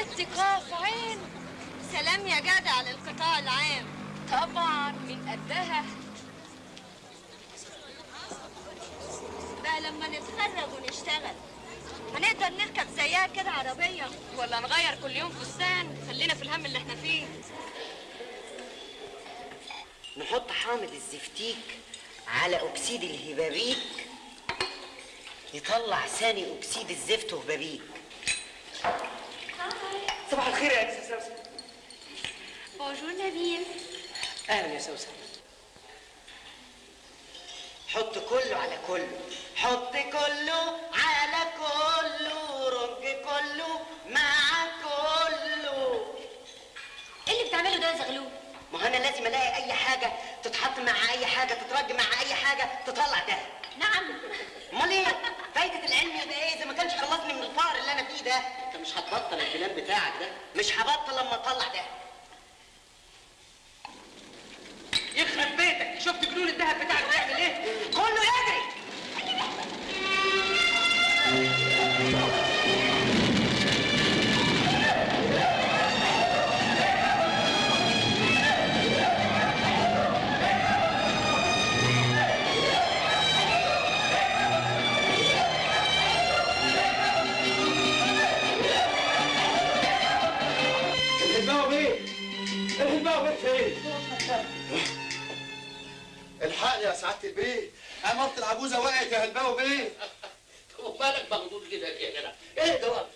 ستي قاف عين. سلام يا جدع للقطاع العام. طبعا من قدها. بقى لما نتخرج ونشتغل هنقدر نركب زيها كده عربية، ولا نغير كل يوم فستان؟ خلينا في الهم اللي احنا فيه. نحط حامض الزفتيك على اكسيد الهبابيك يطلع ثاني اكسيد الزفت وهبابيك. صباح الخير يا انسه سوسن. بونجور نبيل. اهلا يا سوسن. حط كله على كله، حط كله على كله، رج كله مع كله. ايه اللي بتعمله ده يا زغلول؟ ما انا لازم الاقي اي حاجه تتحط مع اي حاجه، تترج مع اي حاجه، تطلع ده. نعم. امال ايه؟ فايده العلم يبقى ايه اذا ما كانش خلصني من الفقر اللي انا فيه ده؟ انت مش هتبطل الكلام بتاعك ده، مش هبطل لما اطلع ده. يخرب بيتك، شفت جنون الذهب بتاعك بيعمل ايه؟ كله يجري. الحقني يا سعاده البيه، عمارة العجوزه وقعت يا هلباوي بيه. ومالك مخضوض كده يا جدع؟ ايه ده؟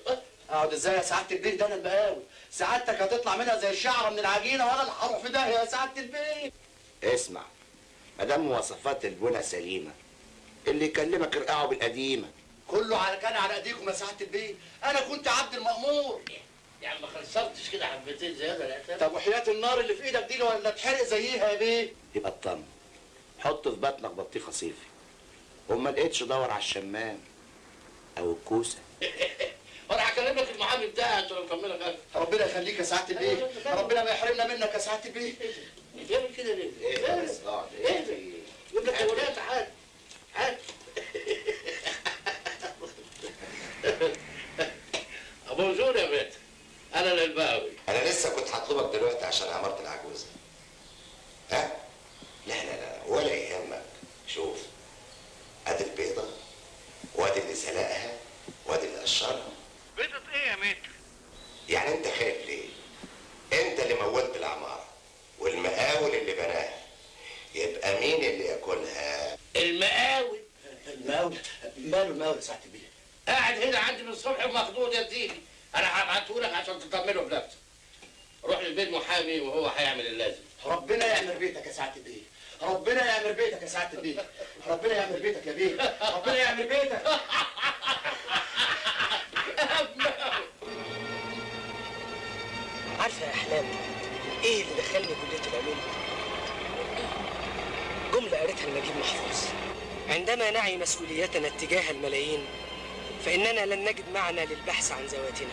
اقعد ازاي يا سعاده البيه؟ ده انا المقاوي، سعادتك هتطلع منها زي الشعره من العجينه وانا اللي هروح في داهيه يا سعاده البيه. اسمع، ما دام مواصفات البنى سليمه اللي يكلمك ارقعه بالقديمه. كله كان على ايديكم يا سعاده البيه، انا كنت عبد المأمور. يعني ما خسرتش كده حبتين زياده يا طب وحياه النار اللي في ايدك دي ولا اتحرق زيها يا بيه؟ يبقى اطمن، حط في بطنك بطيخه صيفي، وما لقيتش دور على الشمام او الكوسه. وانا هكلم لك المحامي بتاعي عشان اطمنك انا. ربنا يخليك يا سعاده البيه، ربنا ما يحرمنا منك يا سعاده البيه. بتعمل كده ليه؟ ايه بس اقعد، ايه جيب لك اولاد، تعال تعال. بونجور يا بنت، انا الهلباوي. انا لسه كنت هطلبك دلوقتي عشان عمارة العجوزه. ها؟ لا لا لا ولا يهمك. شوف، ادي البيضه وادي اللي سلقها وادي اللي قشرها. بيضة ايه يا متر؟ يعني انت خايف ليه؟ انت اللي مولت العماره والمقاول اللي بناها، يبقى مين اللي ياكلها؟ المقاول. المقاول؟ ماله المقاول يا سعاده البيه؟ قاعد هنا عندي من الصبح ومخضوض يا سيدي. انا هبعتهولك عشان تطمنه بنفسك. روح للبيت محامي وهو هيعمل اللازم. ربنا يعمر بيتك يا سعاده البيه، ربنا يعمر بيتك يا سعاده البيه، ربنا يعمر بيتك يا بيه، ربنا يعمر بيتك. عارفه يا احلام ايه اللي دخلني كليه العلوم؟ جمله قريتها لنجيب محفوظ: عندما نعي مسؤوليتنا اتجاه الملايين فاننا لن نجد معنى للبحث عن ذواتنا.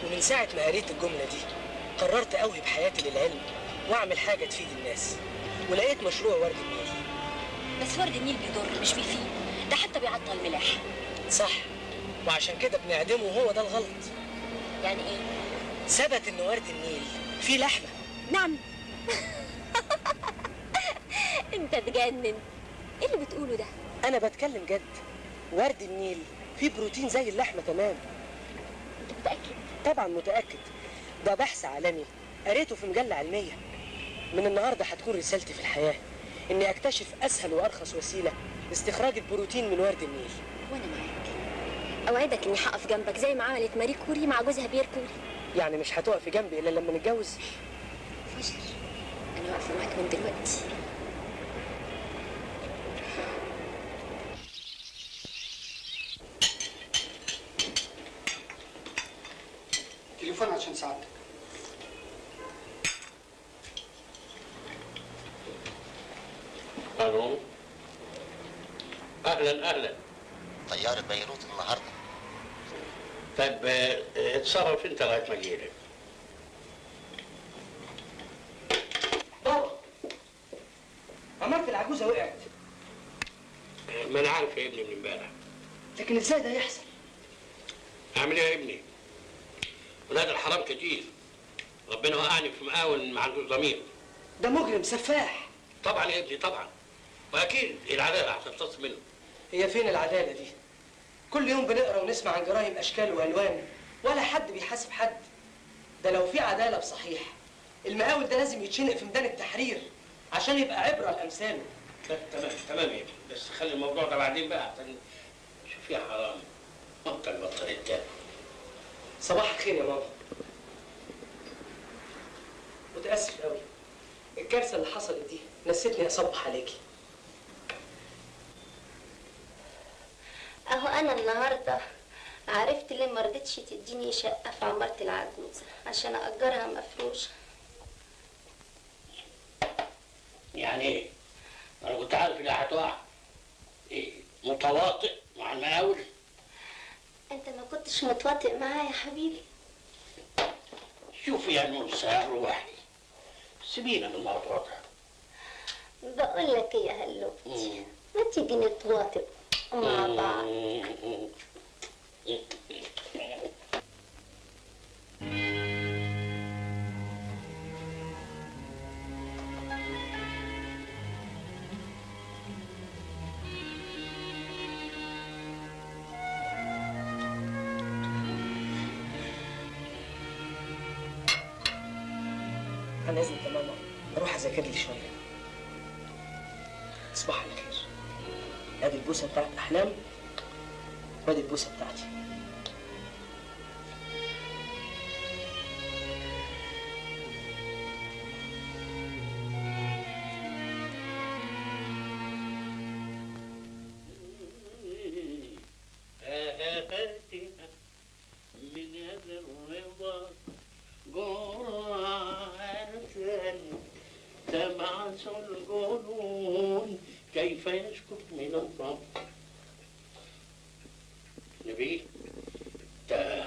ومن ساعه ما قريت الجمله دي قررت اوهب حياتي للعلم واعمل حاجه تفيد الناس، ولقيت مشروع ورد النيل. بس ورد النيل بيضر مش بيفيد، ده حتى بيعطل الملاح. صح، وعشان كده بنعدمه وهو ده الغلط. يعني ايه؟ ثبت ان ورد النيل فيه لحمه. نعم. انت تجنن، ايه اللي بتقوله ده؟ انا بتكلم جد، ورد النيل فيه بروتين زي اللحمه تمام. انت متأكد؟ طبعا متأكد، ده بحث عالمي قريته في مجلة علمية. من النهارده هتكون رسالتي في الحياة اني اكتشف اسهل وارخص وسيلة لاستخراج البروتين من ورد النيل. وانا معاك، اوعدك اني هقف جنبك زي ما عملت ماري كوري مع جوزها بيير كوري. يعني مش هتقفي جنبي الا لما نتجوز؟ فشل، انا واقفة معاك من دلوقتي. تليفون عشان سعادتك. الو، اهلا اهلا. طياره بيروت النهارده. طيب اتصرف انت لغايه ما اجيلك. بابا، عمارة العجوزة وقعت. ما انا عارف يا ابني من امبارح. لكن ازاي ده يحصل؟ اعمل ايه يا ابني؟ ولاد الحرام كتير. ربنا وقعني في مقاول ما عندوش ضمير. ده مجرم سفاح. طبعا يا ابني طبعا. واكيد العداله هتمتص منه. هي فين العداله دي؟ كل يوم بنقرا ونسمع عن جرائم اشكال والوان، ولا حد بيحاسب حد. ده لو في عداله بصحيح المقاول ده لازم يتشنق في ميدان التحرير عشان يبقى عبره لامثاله. تمام تمام يا ابني، بس خلي الموضوع ده بعدين بقى عشان شوف يا حرام انت البطل التاني. صباح الخير يا ماما. متاسف قوي، الكارثه اللي حصلت دي نسيتني اصبح عليكي. اهو انا النهارده عرفت ليه ما رضتش تديني شقه في عماره العجوزه عشان اجرها مفروشه. يعني ايه؟ انا كنت عارف انها هتقع. ايه متواطئ مع المقاول؟ انت ما كنتش متواطئ معايا يا حبيبي. شوفي يا نونسة روحي، سيبينا من الموضوع ده. بقول لك ايه يا هلوتي، ما تيجي نتواطئ مع بعض. انا اذنك يا ماما اروح اذاكر لي شويه. تصبح على خير. ادي البوسه بتاعت احلام وادي البوسه بتاعتي. من هذا الرضا جرعة تبعث الجنون كيف يسكت من الرب. نبيل انت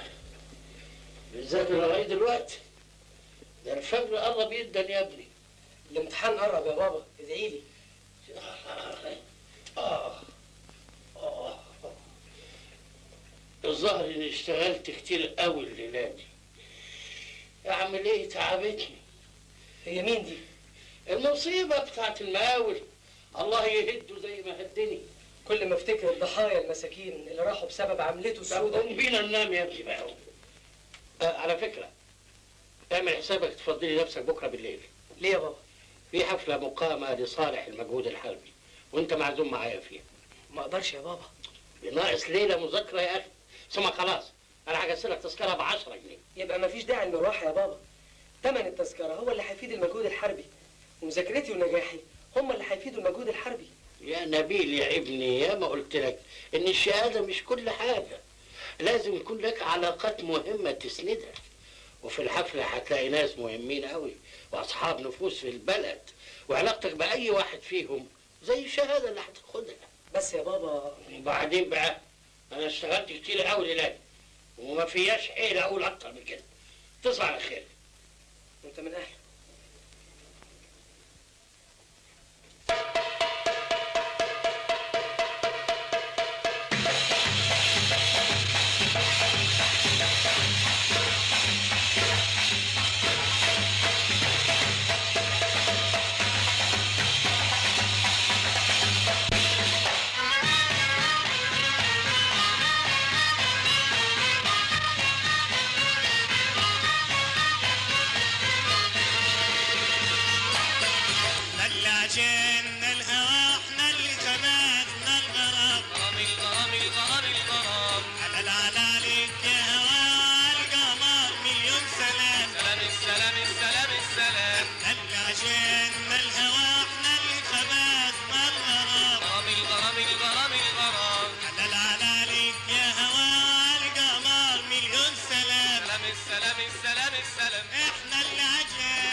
بتذاكر لغايه دلوقتي؟ ده الفجر قرب جدا يا ابني. الامتحان قرب يا بابا، ادعي لي. الظاهر اني اشتغلت كتير قوي الليله دي. اعمل ايه؟ تعبتني. هي مين دي؟ المصيبه بتاعت المقاول، الله يهده زي ما هدني. كل ما افتكر الضحايا المساكين اللي راحوا بسبب عملته السوداء. قوم بينا ننام يا ابني بقى. على فكره اعمل حسابك تفضلي نفسك بكره بالليل. ليه يا بابا؟ في حفله مقامه لصالح المجهود الحربي وانت معزوم معايا فيها. ما اقدرش يا بابا. ناقص ليله مذاكره يا اخي. ثم خلاص انا هجسر لك تذكره ب 10 جنيه. يبقى ما فيش داعي للمروحه يا بابا. ثمن التذكره هو اللي هيفيد المجهود الحربي، ومذاكرتي ونجاحي هم اللي هيفيدوا المجهود الحربي. يا نبيل يا ابني، يا ما قلت لك ان الشهاده مش كل حاجه، لازم يكون لك علاقات مهمه تسندك. وفي الحفله هتلاقي ناس مهمين قوي واصحاب نفوس في البلد، وعلاقتك باي واحد فيهم زي الشهاده اللي هتاخدها. بس يا بابا. وبعدين بقى انا اشتغلت كتير قوي ليلاد وما فياش حيل اقول اكتر من كده. تصبح على خير. انت من اهله.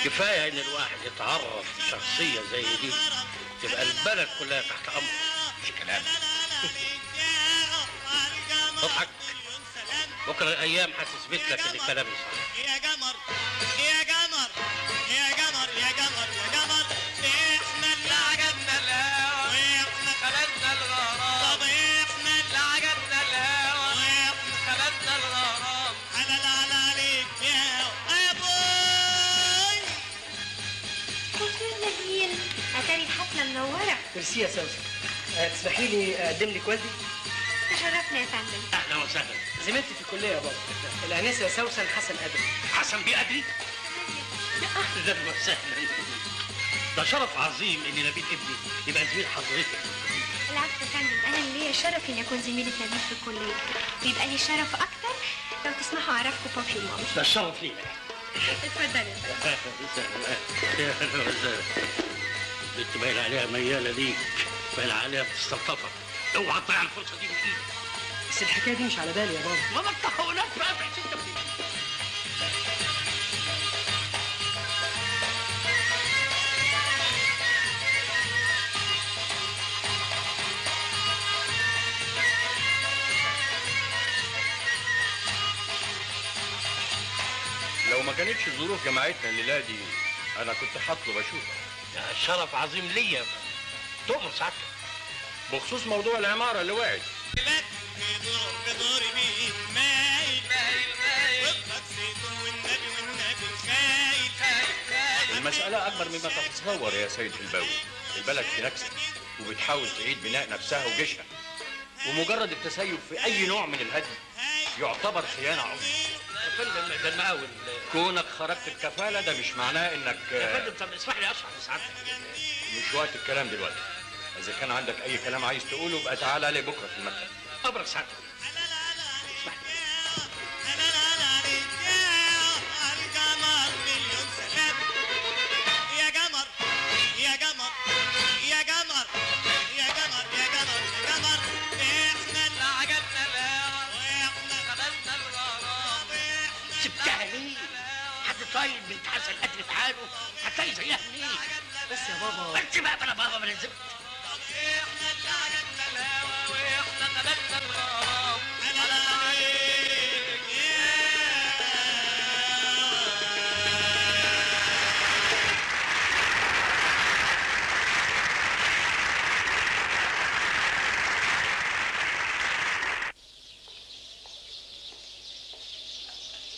كفايه ان الواحد يتعرف لشخصيه زي دي تبقى البلد كلها تحت امره. مش كلام. اضحك، بكره الايام هتثبت لك ان كلامي صح. يا قمر يا قمر يا قمر يا قمر يا قمر، احنا اللي عجبنا الهوى واحنا خلقنا الغرام. طب احنا اللي عجبنا الهوى واحنا خلقنا الغرام. حلال عليك ميرسي يا سوسن. تسمحي لي اقدم لك والدي؟ تشرفنا يا فندم. اهلا وسهلا. زميلتي في الكليه يا بابا، الانسه سوسن حسن ادري. حسن بيه ادري؟ يا اهلا وسهلا. ده شرف عظيم ان نبيل ابني يبقى زميل حضرتك. العفو يا فندم، انا اللي ليا شرف اني اكون زميله نبيل في الكليه، ويبقى لي شرف اكتر لو تسمحوا اعرفكم بابي ومامي. ده الشرف لينا. اتفضل يا فندم. يا اهلا وسهلا. بنت باين عليها مياله ليك، باين عليها بتستلطفك. اوعى تضيع الفرصه دي من ايدك. بس الحكايه دي مش على بالي يا بابا. ما التهاونات بقى بحيث انت لو ما كانتش ظروف جماعتنا الليله دي انا كنت هطلب اشوفك. ده شرف عظيم ليا. تؤمر سعادتك بخصوص موضوع العماره اللي وقعت. المسألة أكبر مما تتصور يا سيد الباوي. البلد في نكسة وبتحاول تعيد بناء نفسها وجيشها، ومجرد التسيب في أي نوع من الهدم يعتبر خيانة عظمى. يا فندم ده المقاول. كونك خرجت الكفالة ده مش معناه إنك يا فندم طب اسمح لي أشرح لسعادتك. مش وقت الكلام دلوقتي. إذا كان عندك أي كلام عايز تقوله يبقى تعالى لي بكرة في المكتب. أبرك سعادتك. اسمح لي. سبتها ليه؟ حد طيب بنت حسن قدر في حاله هتلاقي زيها منين؟ بس يا بابا. بس بقى بلا بابا من الزبد.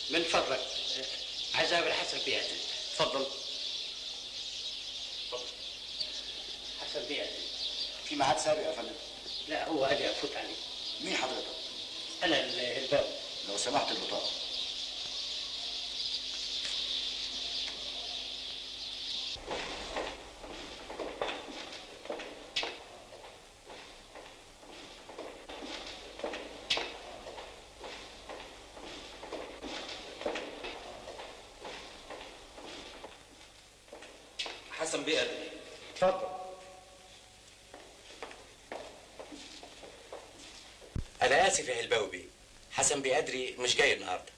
من فضلك عايز اقابل حسن بيه. اتفضل. حسن بيه. في ميعاد سابق يا فندم؟ لا هو ادي افوت عليه. مين حضرتك؟ انا الباب. لو سمحت البطاقه. حسن بيه ادري. اتفضل. انا اسف يا هلباوي بيه، حسن بيه ادري مش جاي النهارده.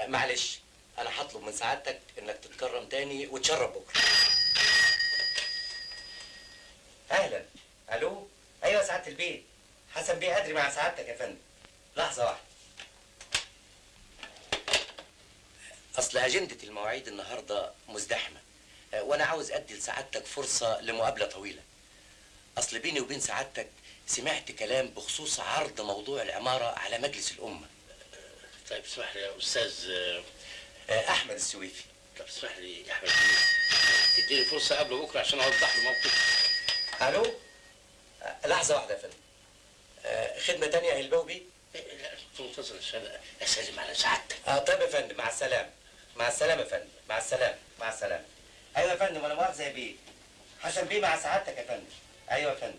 معلش انا هطلب من سعادتك انك تتكرم تاني وتشرب بكره. اهلا. الو. ايوه سعاده البيه، حسن بيه ادري مع سعادتك يا فندم. لحظه واحده. اصل اجنده المواعيد النهارده مزدحمه، وانا عاوز ادي لسعادتك فرصه لمقابله طويله. اصل بيني وبين سعادتك سمعت كلام بخصوص عرض موضوع العماره على مجلس الامه. طيب اسمح لي يا استاذ احمد السويفي. طب اسمح لي يا احمد تديني فرصه قبل بكره عشان اوضح له موقف. الو. لحظه واحده يا فندم. خدمه تانية يا هلباوي بيه؟ لا منتظر عشان اسلم على سعادتك. طيب يا فندم، مع السلامه. مع السلامه يا فندم، مع السلامه، مع السلامه. ايوه يا فندم، انا مؤاخذه يا بيه. حسن بيه مع سعادتك يا فندم. ايوه يا فندم.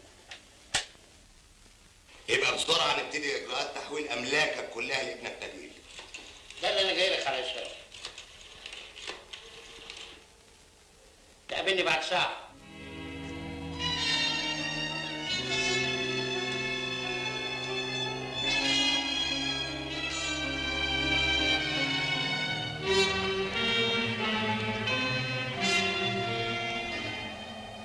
يبقى بسرعه نبتدي اجراءات تحويل املاكك كلها لابنك نبيل. ده اللي انا جاي لك علشان تقابلني بعد ساعه.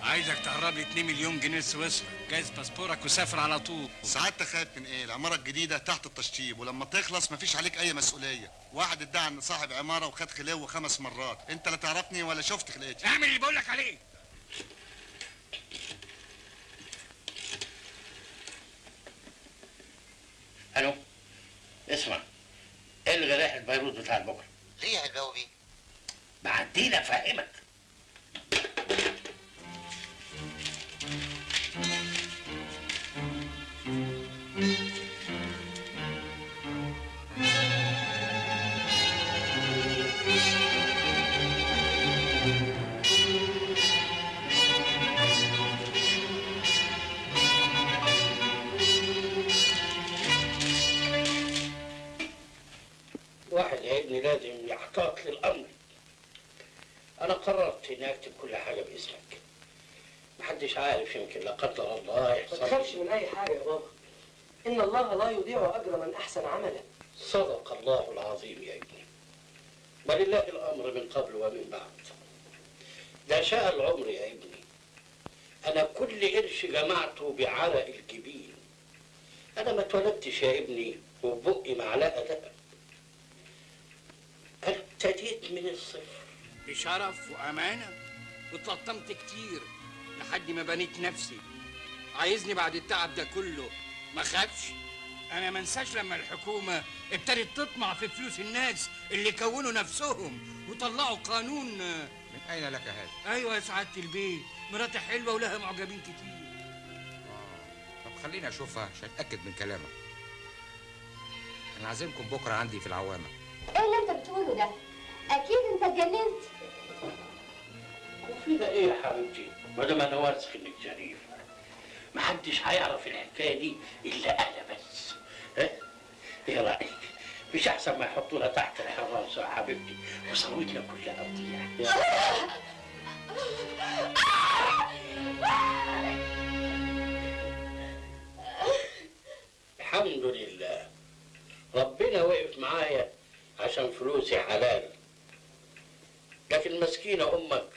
عايزك تهرب لي 2 مليون جنيه سويسرا، جايز باسبورك وسافر على طول. سعادتك خايف من ايه؟ العماره الجديده تحت التشطيب، ولما تخلص مفيش عليك اي مسؤوليه. واحد ادعى ان صاحب عماره وخد خليه 5 مرات، انت لا تعرفني ولا شفت خلقتي. اعمل اللي بقول لك عليه. الو. اسمع، الغي رحله بيروت بتاع بكره. ليه يا هلباوي بيه؟ بعدين افهمك. الامر انا قررت اني اكتب كل حاجه باسمك. محدش عارف، يمكن لا قدر الله يحصل. ما تخافش من اي حاجه يا بابا، ان الله لا يضيع اجر من احسن عملا. صدق الله العظيم يا ابني، ولله الامر من قبل ومن بعد. ده شاء العمر يا ابني، انا كل قرش جمعته بعرق الجبين. انا ما اتولدتش يا ابني وبقي معلقه دهب، انا ابتديت من الصفر بشرف وامانه، واتلطمت كتير لحد ما بنيت نفسي. عايزني بعد التعب ده كله ما خافش؟ انا ما انساش لما الحكومه ابتدت تطمع في فلوس الناس اللي كونوا نفسهم وطلعوا قانون. من اين لك هذا؟ ايوه يا سعاده البيت، مراتي حلوه ولها معجبين كتير. طب خليني اشوفها عشان اتاكد من كلامك. انا عازمكم بكره عندي في العوامه. ايه اللي انت بتقوله ده؟ اكيد انت اتجننت. وفيها ايه يا حبيبتي؟ ما دام انا واثق انك شريف، محدش هيعرف الحكايه دي الا انا بس. ها؟ ايه رايك؟ مش احسن ما يحطونا تحت الحراسه يا حبيبتي وثروتنا كلها تضيع. الحمد لله ربنا وقف معايا عشان فلوسي حلال، لكن مسكينه امك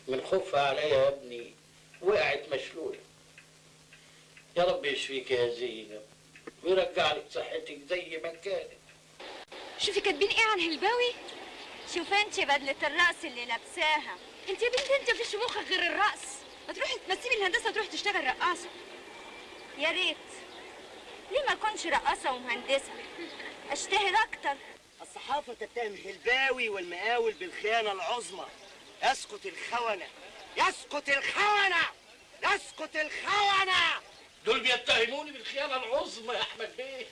من خوفها عليا يا ابني وقعت مشلوله. يا رب يشفيك يا زينب ويرجع لك صحتك زي ما كانت. شوفي كاتبين ايه عن هلباوي؟ شوف انت بدلة الرقص اللي لابساها. انت يا بنتي انت مفيش مخك غير الرقص، ما تروحي تسيبي الهندسه وتروحي تشتغل رقاصه. يا ريت. ليه ما اكونش رقاصه ومهندسه؟ اشتهر اكتر. الصحافه تتهم هلباوي والمقاول بالخيانه العظمى. يسقط الخونه، يسقط الخونه، يسقط الخونه. دول بيتهموني بالخيانه العظمى يا احمد بيه.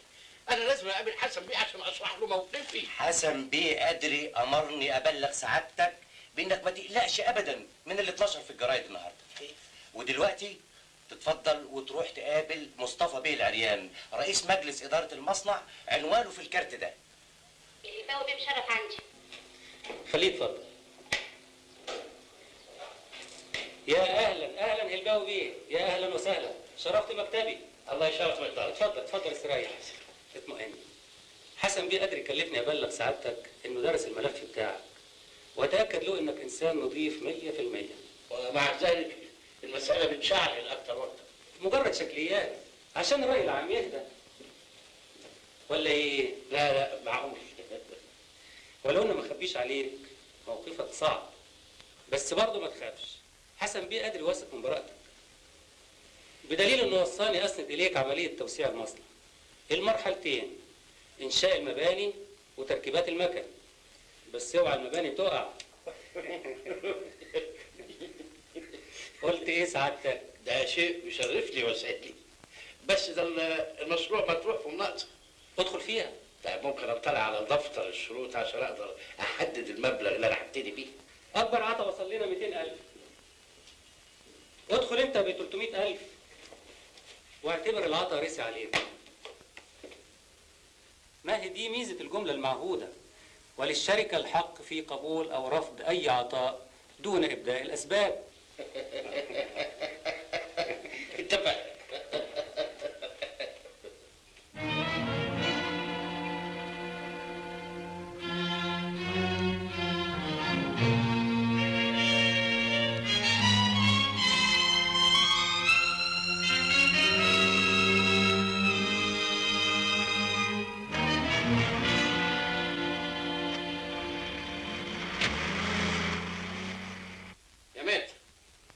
انا لازم اقابل حسن بيه عشان اشرح له موقفي. حسن بيه أدري أمرني أبلغ سعادتك بإنك ما تقلقش أبدا من اللي اتنشر في الجرايد النهارده. ودلوقتي تتفضل وتروح تقابل مصطفى بيه العريان رئيس مجلس إدارة المصنع، عنوانه في الكارت ده. الهلباوي بيه بشرف عندي. خليه يتفضل. يا اهلا اهلا هلباوي بيه، يا اهلا وسهلا، شرفت مكتبي. الله يشرف مكتبك. اتفضل اتفضل استريح. اطمئن. حسن بيه قادر يكلفني ابلغ سعادتك انه درس الملف بتاعك واتاكد له انك انسان نظيف 100%. ومع ذلك المساله بتشعل اكتر واكتر. مجرد شكليات عشان الراي العام يهدى. ولا ايه؟ لا لا معقول. ولو انا ما اخبيش عليك موقفك صعب، بس برضه ما تخافش. حسن بيه قادر يوثق من براءتك، بدليل انه وصاني اسند اليك عمليه توسيع المصنع. المرحلتين انشاء المباني وتركيبات المكن، بس اوعى المباني تقع. قلت ايه سعادتك؟ ده شيء يشرفني ويسعدني، بس ده المشروع مطروح في مناقصه. ادخل فيها. طيب ممكن اطلع على دفتر الشروط عشان اقدر احدد المبلغ اللي انا هبتدي بيه. اكبر عطا وصل لنا 200,000. ادخل انت ب 300,000 واعتبر العطا رسي عليك. ما هي دي ميزه الجمله المعهوده، وللشركه الحق في قبول او رفض اي عطاء دون ابداء الاسباب. اتفق.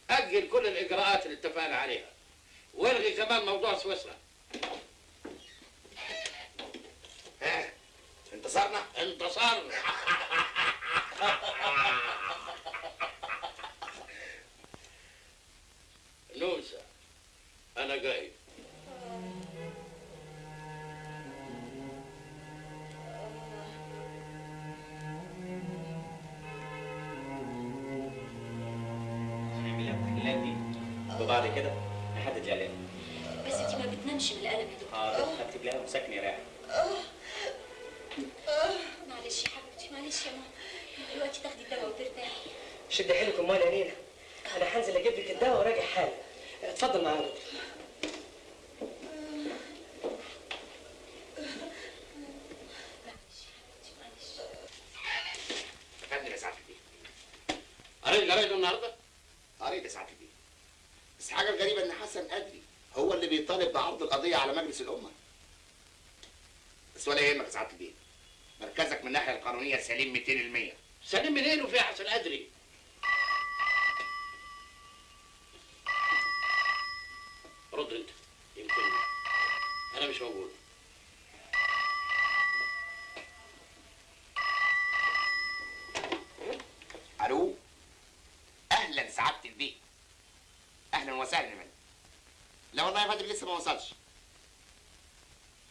أجل كل الإجراءات اللي اتفقنا عليها، والغي كمان موضوع سويسرا. ها انتصرنا؟ انتصرنا. نوسة أنا جاي. وبعد كده نحدد الاعلان. بس انت ما بتنامش من الالم يا دكتور. حاضر هكتب لها مسكن يا راعي. معلش يا حبيبتي، معلش يا ماما. دلوقتي تاخدي الدواء وترتاحي. شد حيلك امال يا نينا، انا هنزل اجيب لك الدواء وراجع حالا. اتفضل معايا يا دكتور. فندم يا سعاده البيه. قريت الجرايد النهارده؟ قريت يا سعاده البيه. بس حاجه الغريبه ان حسن قدري هو اللي بيطالب بعرض القضيه على مجلس الامه. بس ولا يهمك يا سعاده البيه، مركزك من الناحيه القانونيه سليم 200%. سليم منين وفي حسن قدري؟ رد انت، يمكن انا مش موجود. الو، اهلا سعاده البيه. اهلا وسهلا يا فندم. لا والله يا فندم لسه ما وصلش.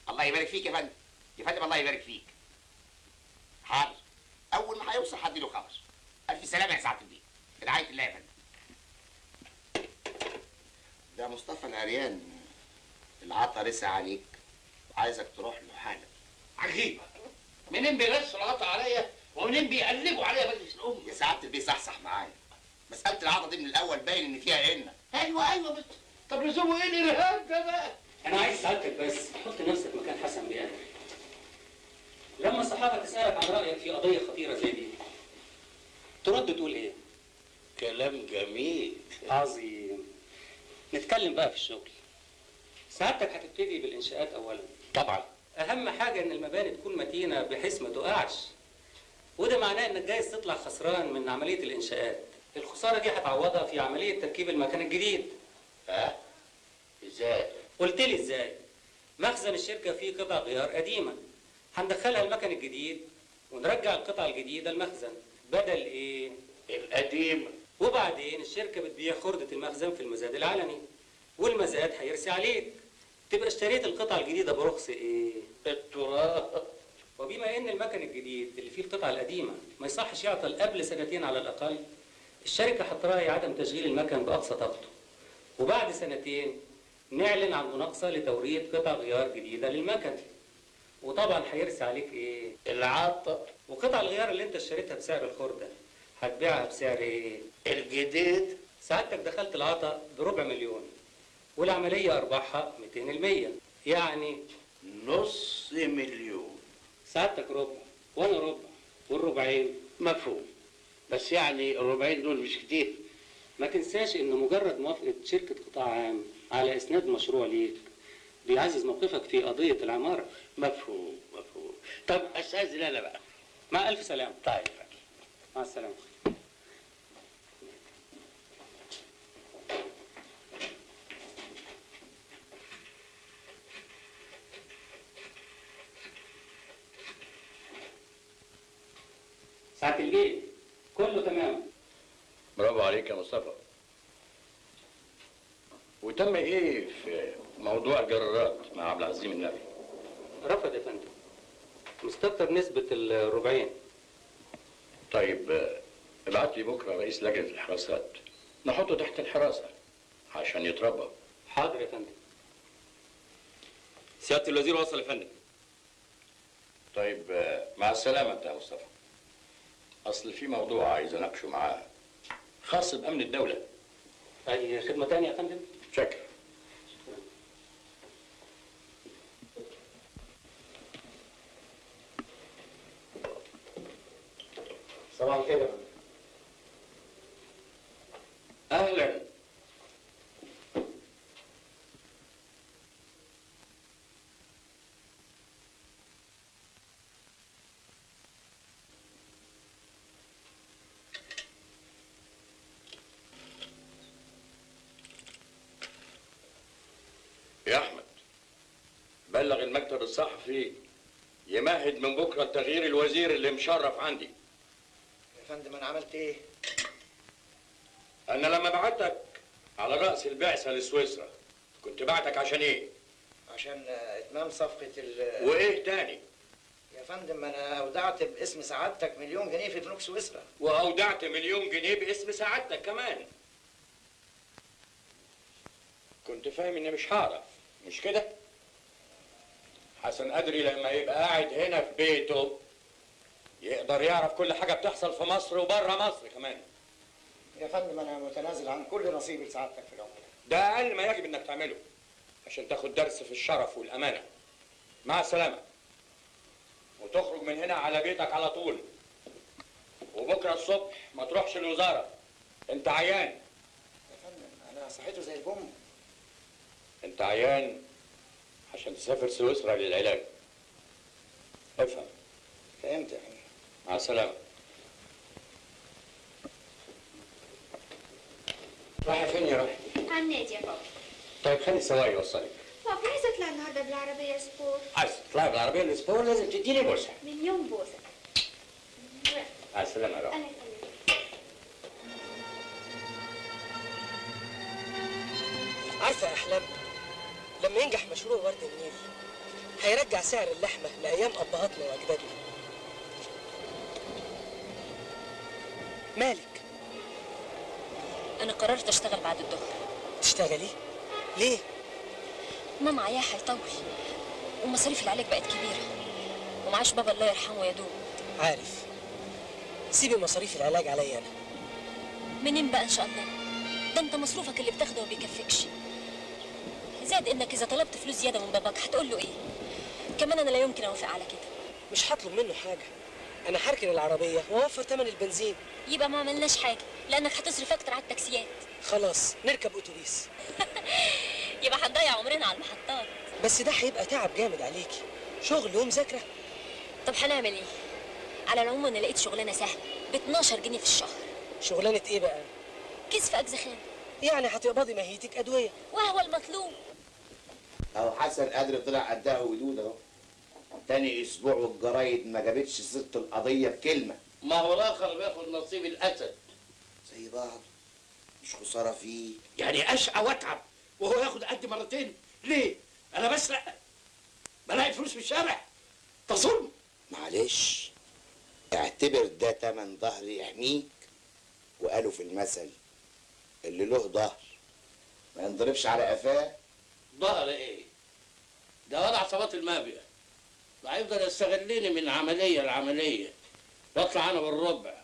الله يبارك فيك يا فندم. يا فندم الله يبارك فيك. حاضر، اول ما هيوصل هديله خبر. الف سلامه يا سعاده البيه. برعايه الله يا فندم. ده مصطفى العريان العطا رسى عليك وعايزك تروح له حالا. عجيب، منين بيغسوا العطا عليا ومنين بيقلبوا عليا مجلس الامه؟ يا سعاده البيه صحصح معايا. مساله العطا دي من الاول باين ان فيها ان. ايوه بس طب لزومه ايه الارهاب ده بقى؟ انا عايز سعادتك بس حط نفسك مكان حسن بيه. لما الصحافه تسالك عن رايك في قضيه خطيره زي دي ترد تقول ايه؟ كلام جميل عظيم. نتكلم بقى في الشغل. سعادتك هتبتدي بالانشاءات اولا. طبعا. اهم حاجه ان المباني تكون متينه بحيث ما تقعش، وده معناه انك جايز تطلع خسران من عمليه الانشاءات. الخساره دي هتعوضها في عمليه تركيب المكان الجديد. ازاي؟ قلت لي ازاي؟ مخزن الشركه فيه قطع غيار قديمه، هندخلها المكن الجديد ونرجع القطع الجديده المخزن بدل ايه؟ القديم. وبعدين الشركه بتبيع خردة المخزن في المزاد العلني، والمزاد هيرسي عليك، تبقى اشتريت القطعه الجديده برخص ايه؟ التراب. وبما ان المكن الجديد اللي فيه القطعه القديمه ما يصحش يعطل قبل سنتين على الاقل، الشركه هتراعي عدم تشغيل المكن باقصى طاقته، وبعد سنتين نعلن عن مناقصه لتوريد قطع غيار جديده للمكن، وطبعا هيرسي عليك ايه؟ العطا. وقطع الغيار اللي انت اشتريتها بسعر الخرده هتبيعها بسعر ايه؟ الجديد. سعادتك دخلت العطا ب250,000 والعمليه ارباحها 200%، يعني $500,000. سعادتك ربع وانا ربع والربعين. مفهوم، بس يعني الربعين دول مش كتير. ما تنساش ان مجرد موافقه شركه قطاع عام على اسناد مشروع ليك بيعزز موقفك في قضيه العماره. مفهوم. طب استاذن انا بقى. مع الف سلامه. طيب مع السلامه. ساعة البيت كله تمام. برافو عليك يا مصطفى. وتم ايه في موضوع الجرارات مع عبد العزيز النبي؟ رفض يا فندم، مستكتر نسبة الربعين. طيب ابعت لي بكره رئيس لجنه الحراسات نحطه تحت الحراسه عشان يتربى. حاضر يا فندم. سياده الوزير وصل يا فندم. طيب مع السلامه انت يا مصطفى. اصل في موضوع عايز اناقشه معاه خاص بامن الدوله. اي خدمه تانية يا فندم؟ شكرا. صباح الخير يا فندم. اهلا. يا احمد بلغ المكتب الصحفي يمهد من بكره لتغيير الوزير اللي مشرف عندي. يا فندم انا عملت ايه؟ انا لما بعتك على راس البعثه لسويسرا كنت بعتك عشان ايه؟ عشان اتمام صفقة وايه تاني؟ يا فندم انا اودعت باسم سعادتك 1,000,000 جنيه في بنوك سويسرا. واودعت 1,000,000 جنيه باسم سعادتك كمان. كنت فاهم اني مش هعرف، مش كده؟ حسن قدري لما يبقى قاعد هنا في بيته يقدر يعرف كل حاجه بتحصل في مصر وبره مصر كمان. يا فندم انا متنازل عن كل نصيب لسعادتك في العمر. ده اقل ما يجب انك تعمله عشان تاخد درس في الشرف والامانه. مع السلامه. وتخرج من هنا على بيتك على طول. وبكره الصبح ما تروحش الوزاره. انت عيان. يا فندم انا صحته زي البوم. انت عيان عشان تسافر سويسرا للعلاج. افهم. فهمت يا فندم. مع السلامه. رايحه فين يا رايحه؟ على النادي يا بابا. طيب خلي السواق يوصلك. بابا عايزة اطلع النهارده بالعربية سبور. عايز تطلعي بالعربيه الاسبوع لازم تديني بوسه. مليون بوسة. مع السلامه يا رايحه. الله يخليك. عارفه يا احلام، لما ينجح مشروع ورد النيل هيرجع سعر اللحمه لايام ابهاتنا واجدادنا. مالك؟ انا قررت اشتغل بعد الظهر. تشتغلي؟ ليه؟ ماما عياها هيطول ومصاريف العلاج بقت كبيره ومعاش بابا الله يرحمه يا دوب. عارف. سيبي مصاريف العلاج عليا انا. منين بقى ان شاء الله؟ ده انت مصروفك اللي بتاخده ما بيكفكش. زائد انك اذا طلبت فلوس زياده من باباك هتقول له ايه؟ كمان انا لا يمكن اوافق على كده. مش هطلب منه حاجه. انا هركن العربيه واوفر ثمن البنزين. يبقى ما عملناش حاجه لانك هتصرف اكتر على التاكسيات. خلاص نركب اتوبيس. يبقى هنضيع عمرنا على المحطات. بس ده هيبقى تعب جامد عليكي. شغل ومذاكره. طب هنعمل ايه؟ على العموم انا لقيت شغلانه سهله ب 12 جنيه في الشهر. شغلانه ايه بقى؟ كيس في اجزخان. يعني هتقبضي ماهيتك ادويه. وهو المطلوب. اهو حسن قادر طلع قدها ودود اهو. تاني اسبوع والجرايد ما جابتش سيره القضيه بكلمه. ما هو الاخر بياخد نصيب الاسد. زي بعض. مش خساره فيه. يعني اشقى واتعب وهو ياخد قد مرتين. ليه؟ انا بسرق بلاقي فلوس في الشارع. ده ظلم. معلش اعتبر ده تمن ظهر يحميك. وقالوا في المثل اللي له ظهر ما ينضربش على قفاه. ظهر ايه؟ ده ولا عصابات المافيا. ده هيفضل يستغلني من عمليه لعمليه واطلع انا بالربع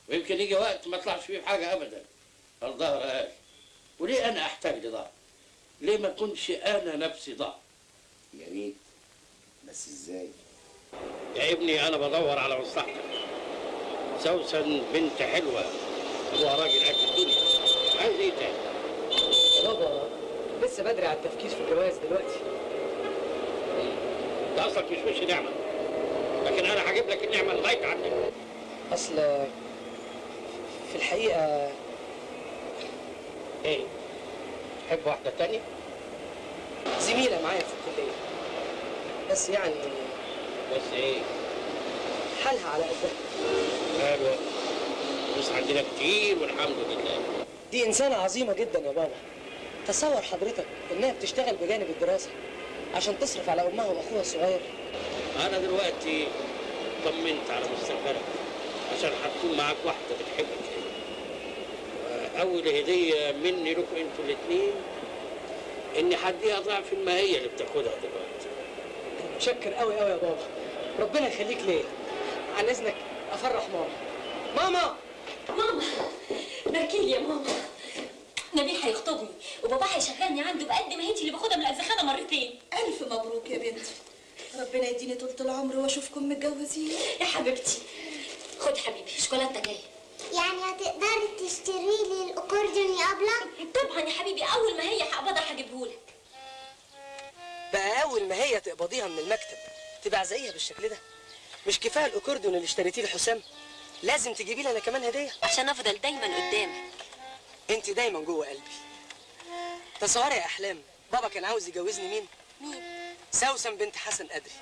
ويمكن يجي وقت ما اطلعش فيه بحاجه ابدا. الظهر قال. وليه انا احتاج لظهر؟ ليه ما اكونش انا نفسي ظهر؟ يا ريت بس ازاي؟ يا ابني انا بدور على مصلحتك. سوسن بنت حلوه ابوها راجل قد الدنيا. عايز ايه تاني؟ بابا لسه بدري على التفكير في الجواز دلوقتي. انت اصلك مش وش نعمه. لكن انا هجيب لك النعمه لغايه عندك. اصل في الحقيقه ايه؟ تحب واحده تانية؟ زميله معايا في الكليه. بس يعني بس ايه؟ حالها على قدها. حلوه. فلوس عندنا كتير والحمد لله. دي انسانه عظيمه جدا يا بابا. تصور حضرتك انها بتشتغل بجانب الدراسه عشان تصرف على امها واخوها الصغير. انا دلوقتي طمنت على مستقبلك عشان هتكون معاك واحده بتحبك. اول هديه مني لكم انتوا الاثنين اني هديها ضعف الماهيه اللي بتاخدها دلوقتي. متشكر قوي قوي يا بابا. ربنا يخليك ليا. عن اذنك افرح ماما. ماما ماما بكيل يا ماما. نبيل هيخطبني وبابا هيشغلني عنده بقد ما هيتي اللي باخدها من الأزخانة مرتين. ألف مبروك يا بنتي. ربنا يديني طولة العمر واشوفكم متجوزين. يا حبيبتي خد حبيبي شوكولاتة جاية. يعني هتقدري تشتري لي الاكورديون يا ابله؟ طبعا يا حبيبي اول ما هي هقبضها هجيبهولك. بقى اول ما هي تقبضيها من المكتب تبقى زيها بالشكل ده؟ مش كفايه الاكورديون اللي اشتريتيه لحسام؟ لازم تجيبي لي انا كمان هديه عشان افضل دايما قدامك. انت دايما جوه قلبي. تصوري يا احلام بابا كان عاوز يجوزني مين؟ سوسن بنت حسن قدري.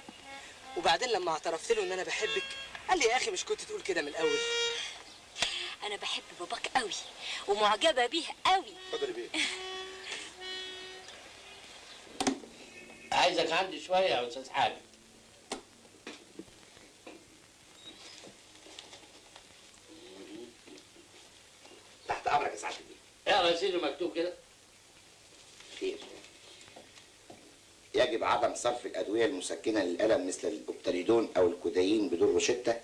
وبعدين لما اعترفت له ان انا بحبك قال لي يا اخي مش كنت تقول كده من الاول؟ انا بحب باباك قوي ومعجبه بيه قوي. اتفضلي بيه. عايزك عندي شويه يا استاذ حاج. تحت امرك يا سعاده البيه. اقرا يا سيدي مكتوب كده. خير. يجب عدم صرف الادويه المسكنه للالم مثل الاوبتاليدون او الكودايين بدون روشته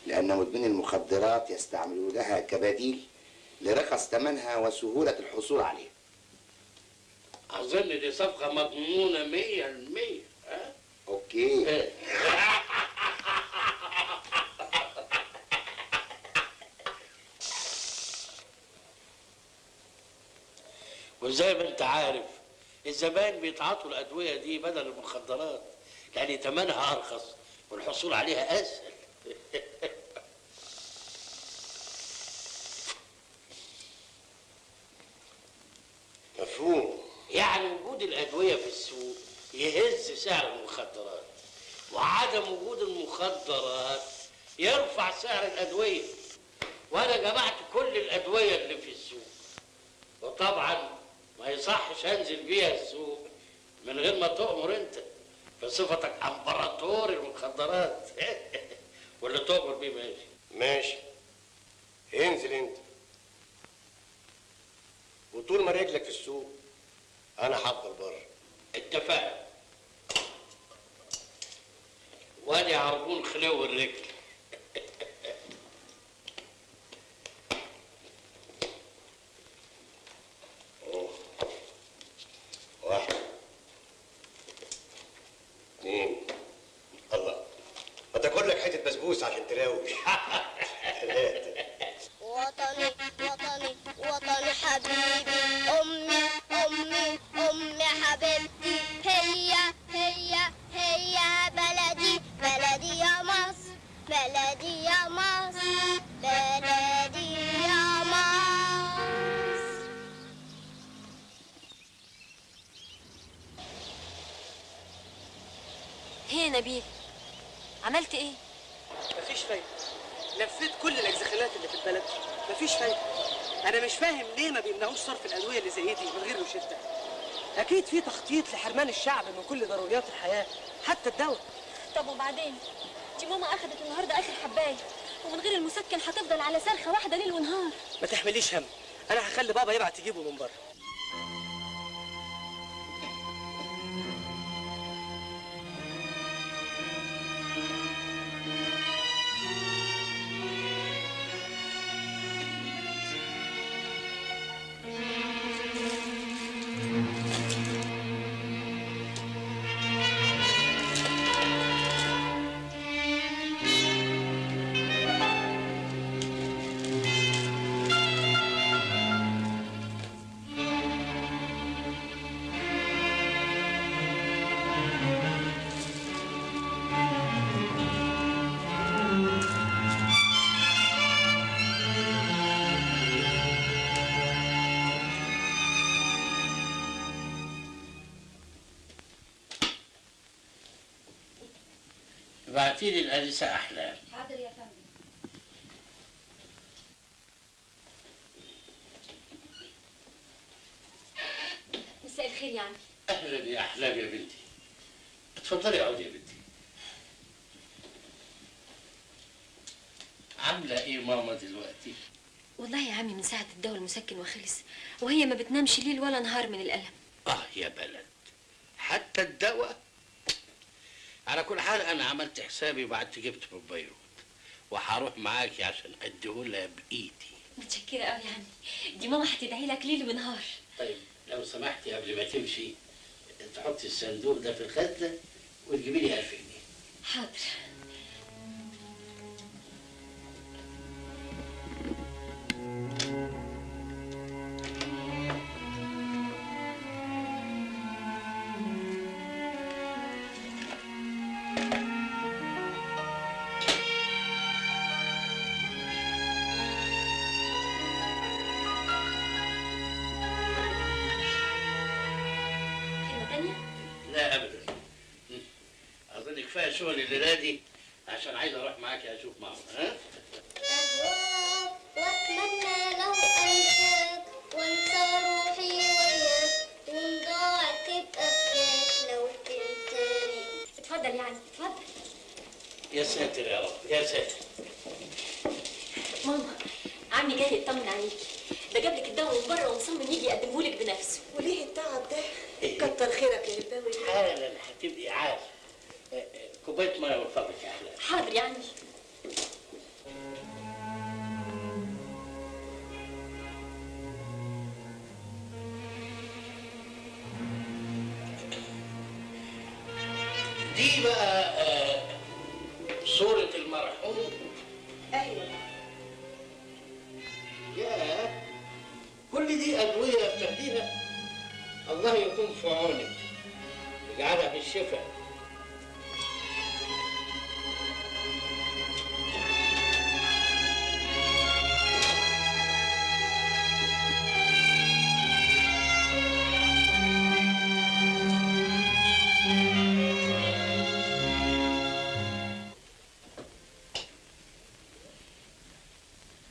لأن مدمني المخدرات يستعملونها كبديل لرخص ثمنها وسهولة الحصول عليها. أظن دي صفقة مضمونة 100%. ها؟ أوكي. وزي ما أنت عارف الزبائن بيتعاطوا الأدوية دي بدل المخدرات، يعني ثمنها أرخص والحصول عليها أسهل. مفهوم. يعني وجود الأدوية في السوق يهز سعر المخدرات، وعدم وجود المخدرات يرفع سعر الأدوية. وأنا جمعت كل الأدوية اللي في السوق، وطبعا ما يصحش أنزل بيها السوق من غير ما تؤمر أنت بصفتك امبراطور المخدرات. واللي تؤمر بيه ماشي. ماشي، انزل انت، وطول ما رجلك في السوق انا هفضل بره. اتفقنا. وادي عربون خلو الرجل. واحد، اثنين، الله، ما تاكل لك حته بسبوس عشان تراوش. ثلاثة. وطني وطني وطني حبيبي، أمي أمي أمي حبيبتي، هي بلدي بلدي يا مصر، بلدي يا مصر، بلدي يا مصر. هي نبيل، عملت ايه؟ مفيش فايدة. لفيت كل الاجزخانات اللي في البلد، مفيش فايدة. أنا مش فاهم ليه ما بيمنعوش صرف الأدوية اللي زي دي من غير روشتة. أكيد في تخطيط لحرمان الشعب من كل ضروريات الحياة، حتى الدواء. طب وبعدين؟ دي ماما اخدت النهارده اخر حبايه، ومن غير المسكن هتفضل على صرخه واحده ليل ونهار. ما تحمليش هم، أنا هخلي بابا يبعت يجيبه من بره. ابعتيلي الأنسة أحلام. حاضر يا فندم. مساء الخير يا عمي. أهلا يا أحلام يا بنتي. اتفضلي اقعدي يا بنتي. عاملة إيه ماما دلوقتي؟ والله يا عمي من ساعة الدواء المسكن وخلص وهي ما بتنامش ليل ولا نهار من الألم. يا بلد، حتى الدواء. على كل حال أنا عملت حسابي وبعد جبت من بيروت، وهروح معاكي عشان أديهولها بإيدي. متشكرة قوي يا عمي، دي ماما هتدعي لك ليل ونهار. طيب لو سمحتي قبل ما تمشي تحطي الصندوق ده في الخزنة وتجيبي لي 1000 جنيه. حاضر. لا ابدا، اظن كفايه شغل الليله دي عشان عايز اروح معاكي اشوف ماما. ها؟ أهواك وأتمنى لو أنساك وأنسى روحي وياك، وإن ضاعت تبقى فداك لو تنساني. اتفضل يعني، اتفضل. يا ساتر يا رب، يا ساتر. ماما، عمي جاي يطمن عليكي، ده جاب لك الدواء من بره ومصمم يجي يقدمه لك بنفسه. وليه التعب ده؟ كتر خيرك يا الباوي. حالا هتبقي عارف. كوبايه ميه من فضلك يا احلام. حاضر يا عمي. دي بقى صورة المرحوم. ايوه. يا كل دي أدوية بتاخديها؟ الله يكون في عونك، يجعلها بالشفاء.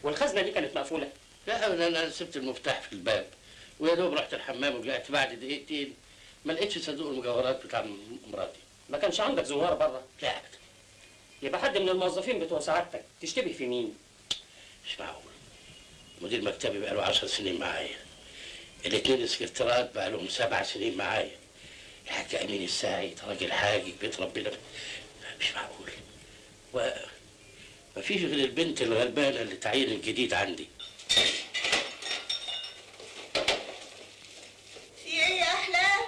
والخزنه دي كانت مقفوله؟ لا ابدا، انا سبت المفتاح في الباب ويا دوب رحت الحمام ورجعت بعد دقيقتين ما لقيتش صندوق المجوهرات بتاع مراتي. ما كانش عندك زوار بره؟ لا ابدا. يبقى حد من الموظفين بتوع سعادتك تشتبه في مين؟ مش معقول. مدير مكتبي بقاله 10 سنين معايا. الاثنين سكرتيرات بقالهم 7 سنين معايا. الحاج امين السعيد راجل حاجي بيت ربنا. مش معقول. ما فيش غير البنت الغلبانه اللي تعين الجديد عندي. في ايه يا احلام؟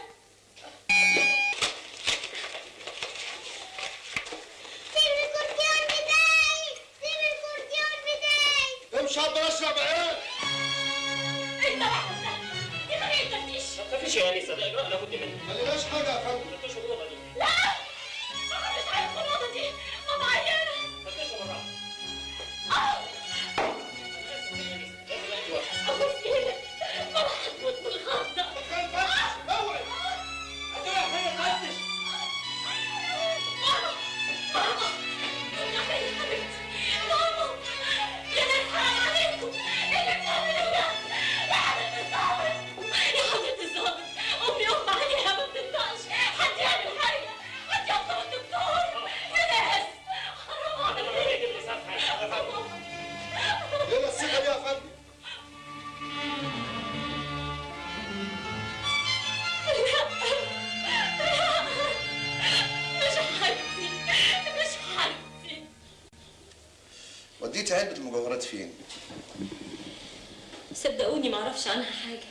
سيب الكورتيون بتاعي، سيب الكورتيون بتاعي. امشي اقدر اشرب ايه؟ انت واحد دي طريقه تفتيش. ما تخافيش يا انسه، ده اجراء لابد منه. ما لناش حاجه يا فندم. فتشوا الاوضه دي. لا انا مش عارف الاوضه دي ماما عيانه. فتشوا بالراحه. ابوس ايدك ماما هتموت من الخضه. اوعي هتروح فين تفتش؟ ماما ماما يا حبيبتي ماما يا ناس حرام عليكم ايه اللي بتعملوه ده؟ يا حبيبتي الظابط يا حبيبتي الظابط امي اغمى عليها ما بتنطقش. حد يعمل حاجه، حد يطلب الدكتور يا ناس حرام عليكم. ليه الثقه دي يا فندم؟ مش حاجتي مش حاجتي. وديتي علبه المجوهرات فين؟ صدقوني ما اعرفش عنها حاجه.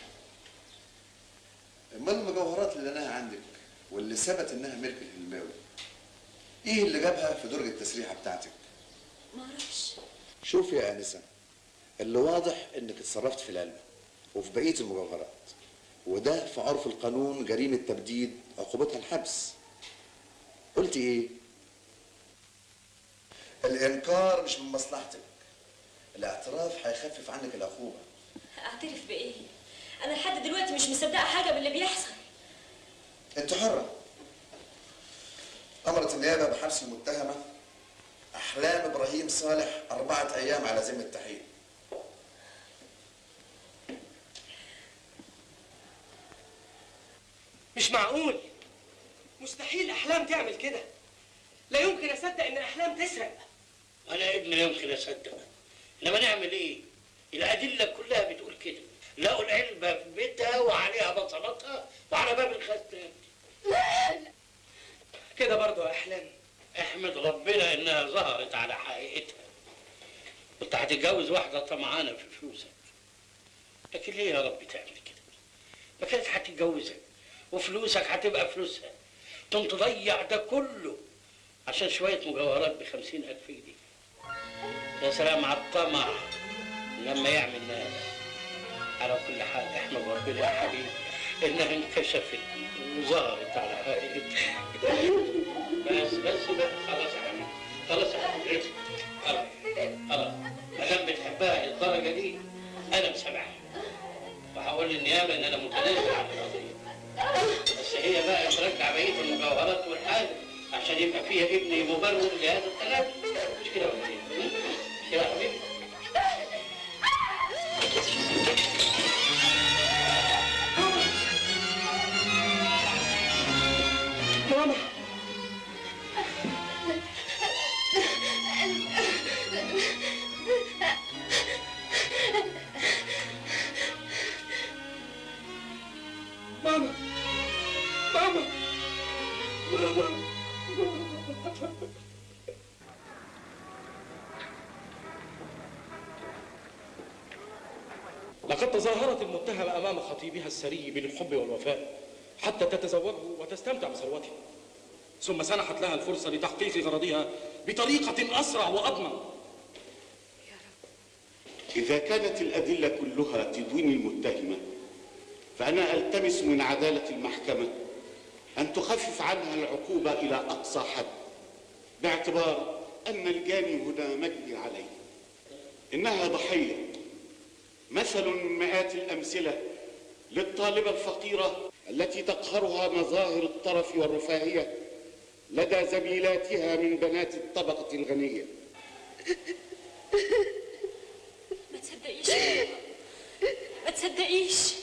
امال المجوهرات اللي لقيناها عندك واللي ثبت انها ملك الهلباوي ايه اللي جابها في درج التسريحه بتاعتك؟ ما اعرفش. شوفي يا انسه، اللي واضح انك اتصرفت في العلبه وفي بقيه المجوهرات، وده في عرف القانون جريمه تبديد عقوبتها الحبس. قلتي ايه؟ الانكار مش من مصلحتك، الاعتراف هيخفف عنك العقوبه. اعترف بايه؟ انا لحد دلوقتي مش مصدقه حاجه باللي بيحصل. انت حره. امرت النيابه بحبس المتهمه احلام ابراهيم صالح 4 ايام على ذمه التحقيق. مش معقول، مستحيل احلام تعمل كده. لا يمكن اصدق ان احلام تسرق. انا يا ابني لا يمكن اصدق، انما نعمل ايه؟ الادله كلها بتقول كده. لقوا العلبه في بيتها وعليها بصماتها وعلى باب الخزنه. كده برضه يا احلام. احمد ربنا انها ظهرت على حقيقتها. كنت هتتجوز واحده طمعانه في فلوسك، لكن ليه يا رب تعمل كده؟ ما كانت هتتجوزك وفلوسك هتبقى فلوسها، تقوم تضيع ده كله عشان شويه مجوهرات ب50,000 جنيه. يا سلام على الطمع لما يعمل ناس. على كل حال احمد ربنا يا حبيبي انها انكشفت وظهرت على حقيقتها. بس بقى خلاص يا حبيبي، خلاص يا حبيبي، خلاص خلاص. ما دام بتحبها للدرجه دي انا مسامحها، وهقول للنيابه ان انا متنازل عن القضيه. بس هي بقى ترجع بقيه المجوهرات والحاجه عشان يبقى فيها ابني مبرر لهذا التنازل. مش كده ولا ايه؟ مش كده يا حبيبي؟ ماما ماما ماما ماما. لقد تظاهرت المتهمة أمام خطيبها السري بالحب والوفاء حتى تتزوجه وتستمتع بثروته. ثم سنحت لها الفرصة لتحقيق غرضها بطريقة أسرع وأضمن. إذا كانت الأدلة كلها تدين المتهمة فأنا ألتمس من عدالة المحكمة أن تخفف عنها العقوبة إلى أقصى حد، باعتبار أن الجاني هنا مجني عليه. إنها ضحية، مثل من مئات الأمثلة للطالبة الفقيرة التي تقهرها مظاهر الطرف والرفاهية لدى زميلاتها من بنات الطبقة الغنية. ما تصدقيش ما تصدقيش.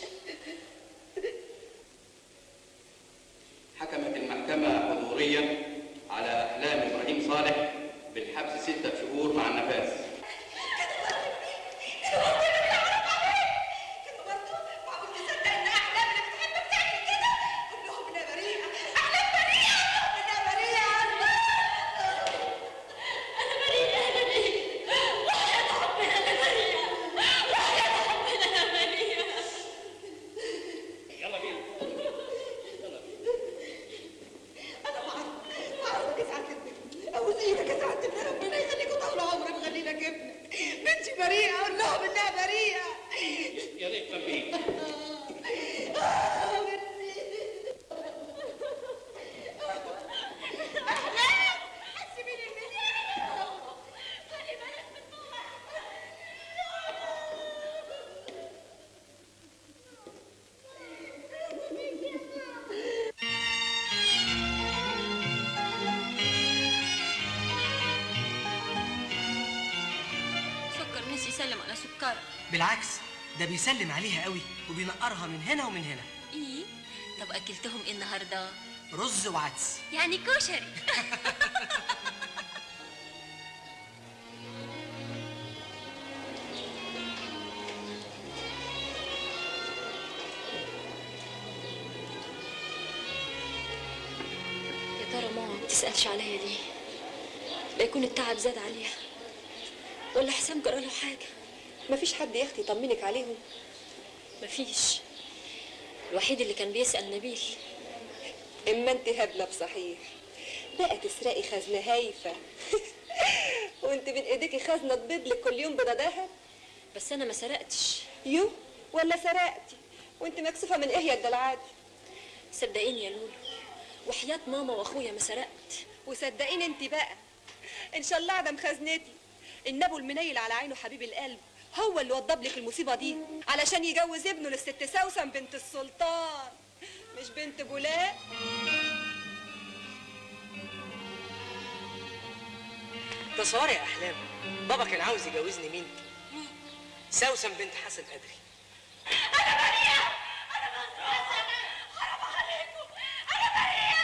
حكمت المحكمة حضوريا على أحلام إبراهيم صالح بالحبس 6 شهور مع النفاذ. بالعكس ده بيسلم عليها قوي وبينقرها من هنا ومن هنا. ايه؟ طب اكلتهم ايه النهارده؟ رز وعدس. يعني كشري. يا ترى ماما ما بتسألش عليا ليه؟ لا يكون التعب زاد عليها ولا حسام جرى له حاجة. مفيش حد يا اختي يطمنك عليهم؟ مفيش. الوحيد اللي كان بيسأل نبيل. اما انت هبله بصحيح، بقى تسرقي خزنه هايفه وانت بين ايديكي خزنه تبيض لك كل يوم بيضه دهب. بس انا ما سرقتش. يو ولا سرقتي وانت مكسوفه من ايه يا الدلعات؟ صدقيني يا لولو وحياة ماما واخويا ما سرقت. وصدقيني انت بقى ان شاء الله عدم خزنتي النبو المنيل على عينه حبيب القلب هو اللي وضب لك المصيبه دي علشان يجوز ابنه للست سوسن بنت السلطان مش بنت بولاق. تصوري يا احلام بابا كان عاوز يجوزني مين؟ سوسن بنت حسن قدري. انا بريئه، انا مسروقه، حرام عليكم، انا بريئه.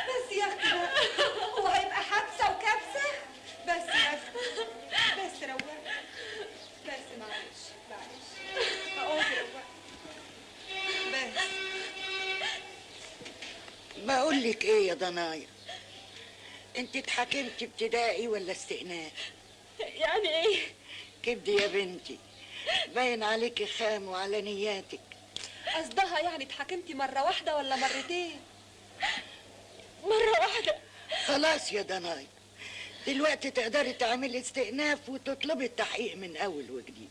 بس يا اختي هو هيبقى حبسه وكبسه. بس يا اختي بس روقي بس معلش اقعدي روقي بس. بقول لك ايه يا ضنايا، انت اتحاكمتي ابتدائي ولا استئناف؟ يعني ايه؟ كبدي يا بنتي، باين عليكي خام وعلى نياتك. قصدها يعني اتحاكمتي مره واحده ولا مرتين؟ مرة واحدة. خلاص يا ضنايا، دلوقتي تقدري تعملي استئناف وتطلبي التحقيق من اول وجديد.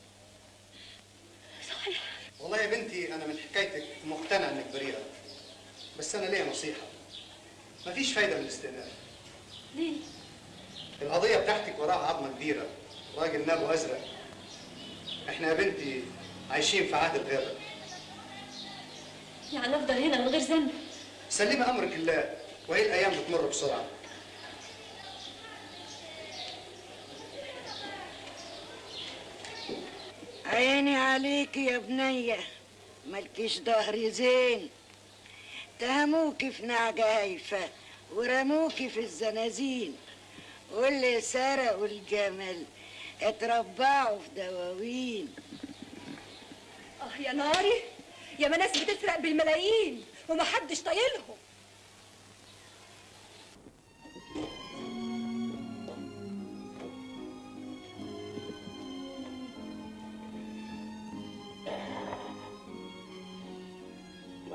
صحيح. والله يا بنتي انا من حكايتك مقتنع انك بريئه، بس انا ليا نصيحه، مفيش فايده من الاستئناف. ليه؟ القضيه بتاعتك وراها عظمه كبيره، راجل نابو ازرق. احنا يا بنتي عايشين في عهد الغابه. يعني افضل هنا من غير ذنب؟ سلمي امرك لله، وهي الايام بتمر بسرعه. عيني عليكي يا بنية، مالكيش ظهر زين. اتهموكي في نعجة هايفة ورموكي في الزنازين، واللي سرقوا الجمل اتربعوا في دواوين. يا ناري، يا ما ناس بتسرق بالملايين ومحدش طايلهم.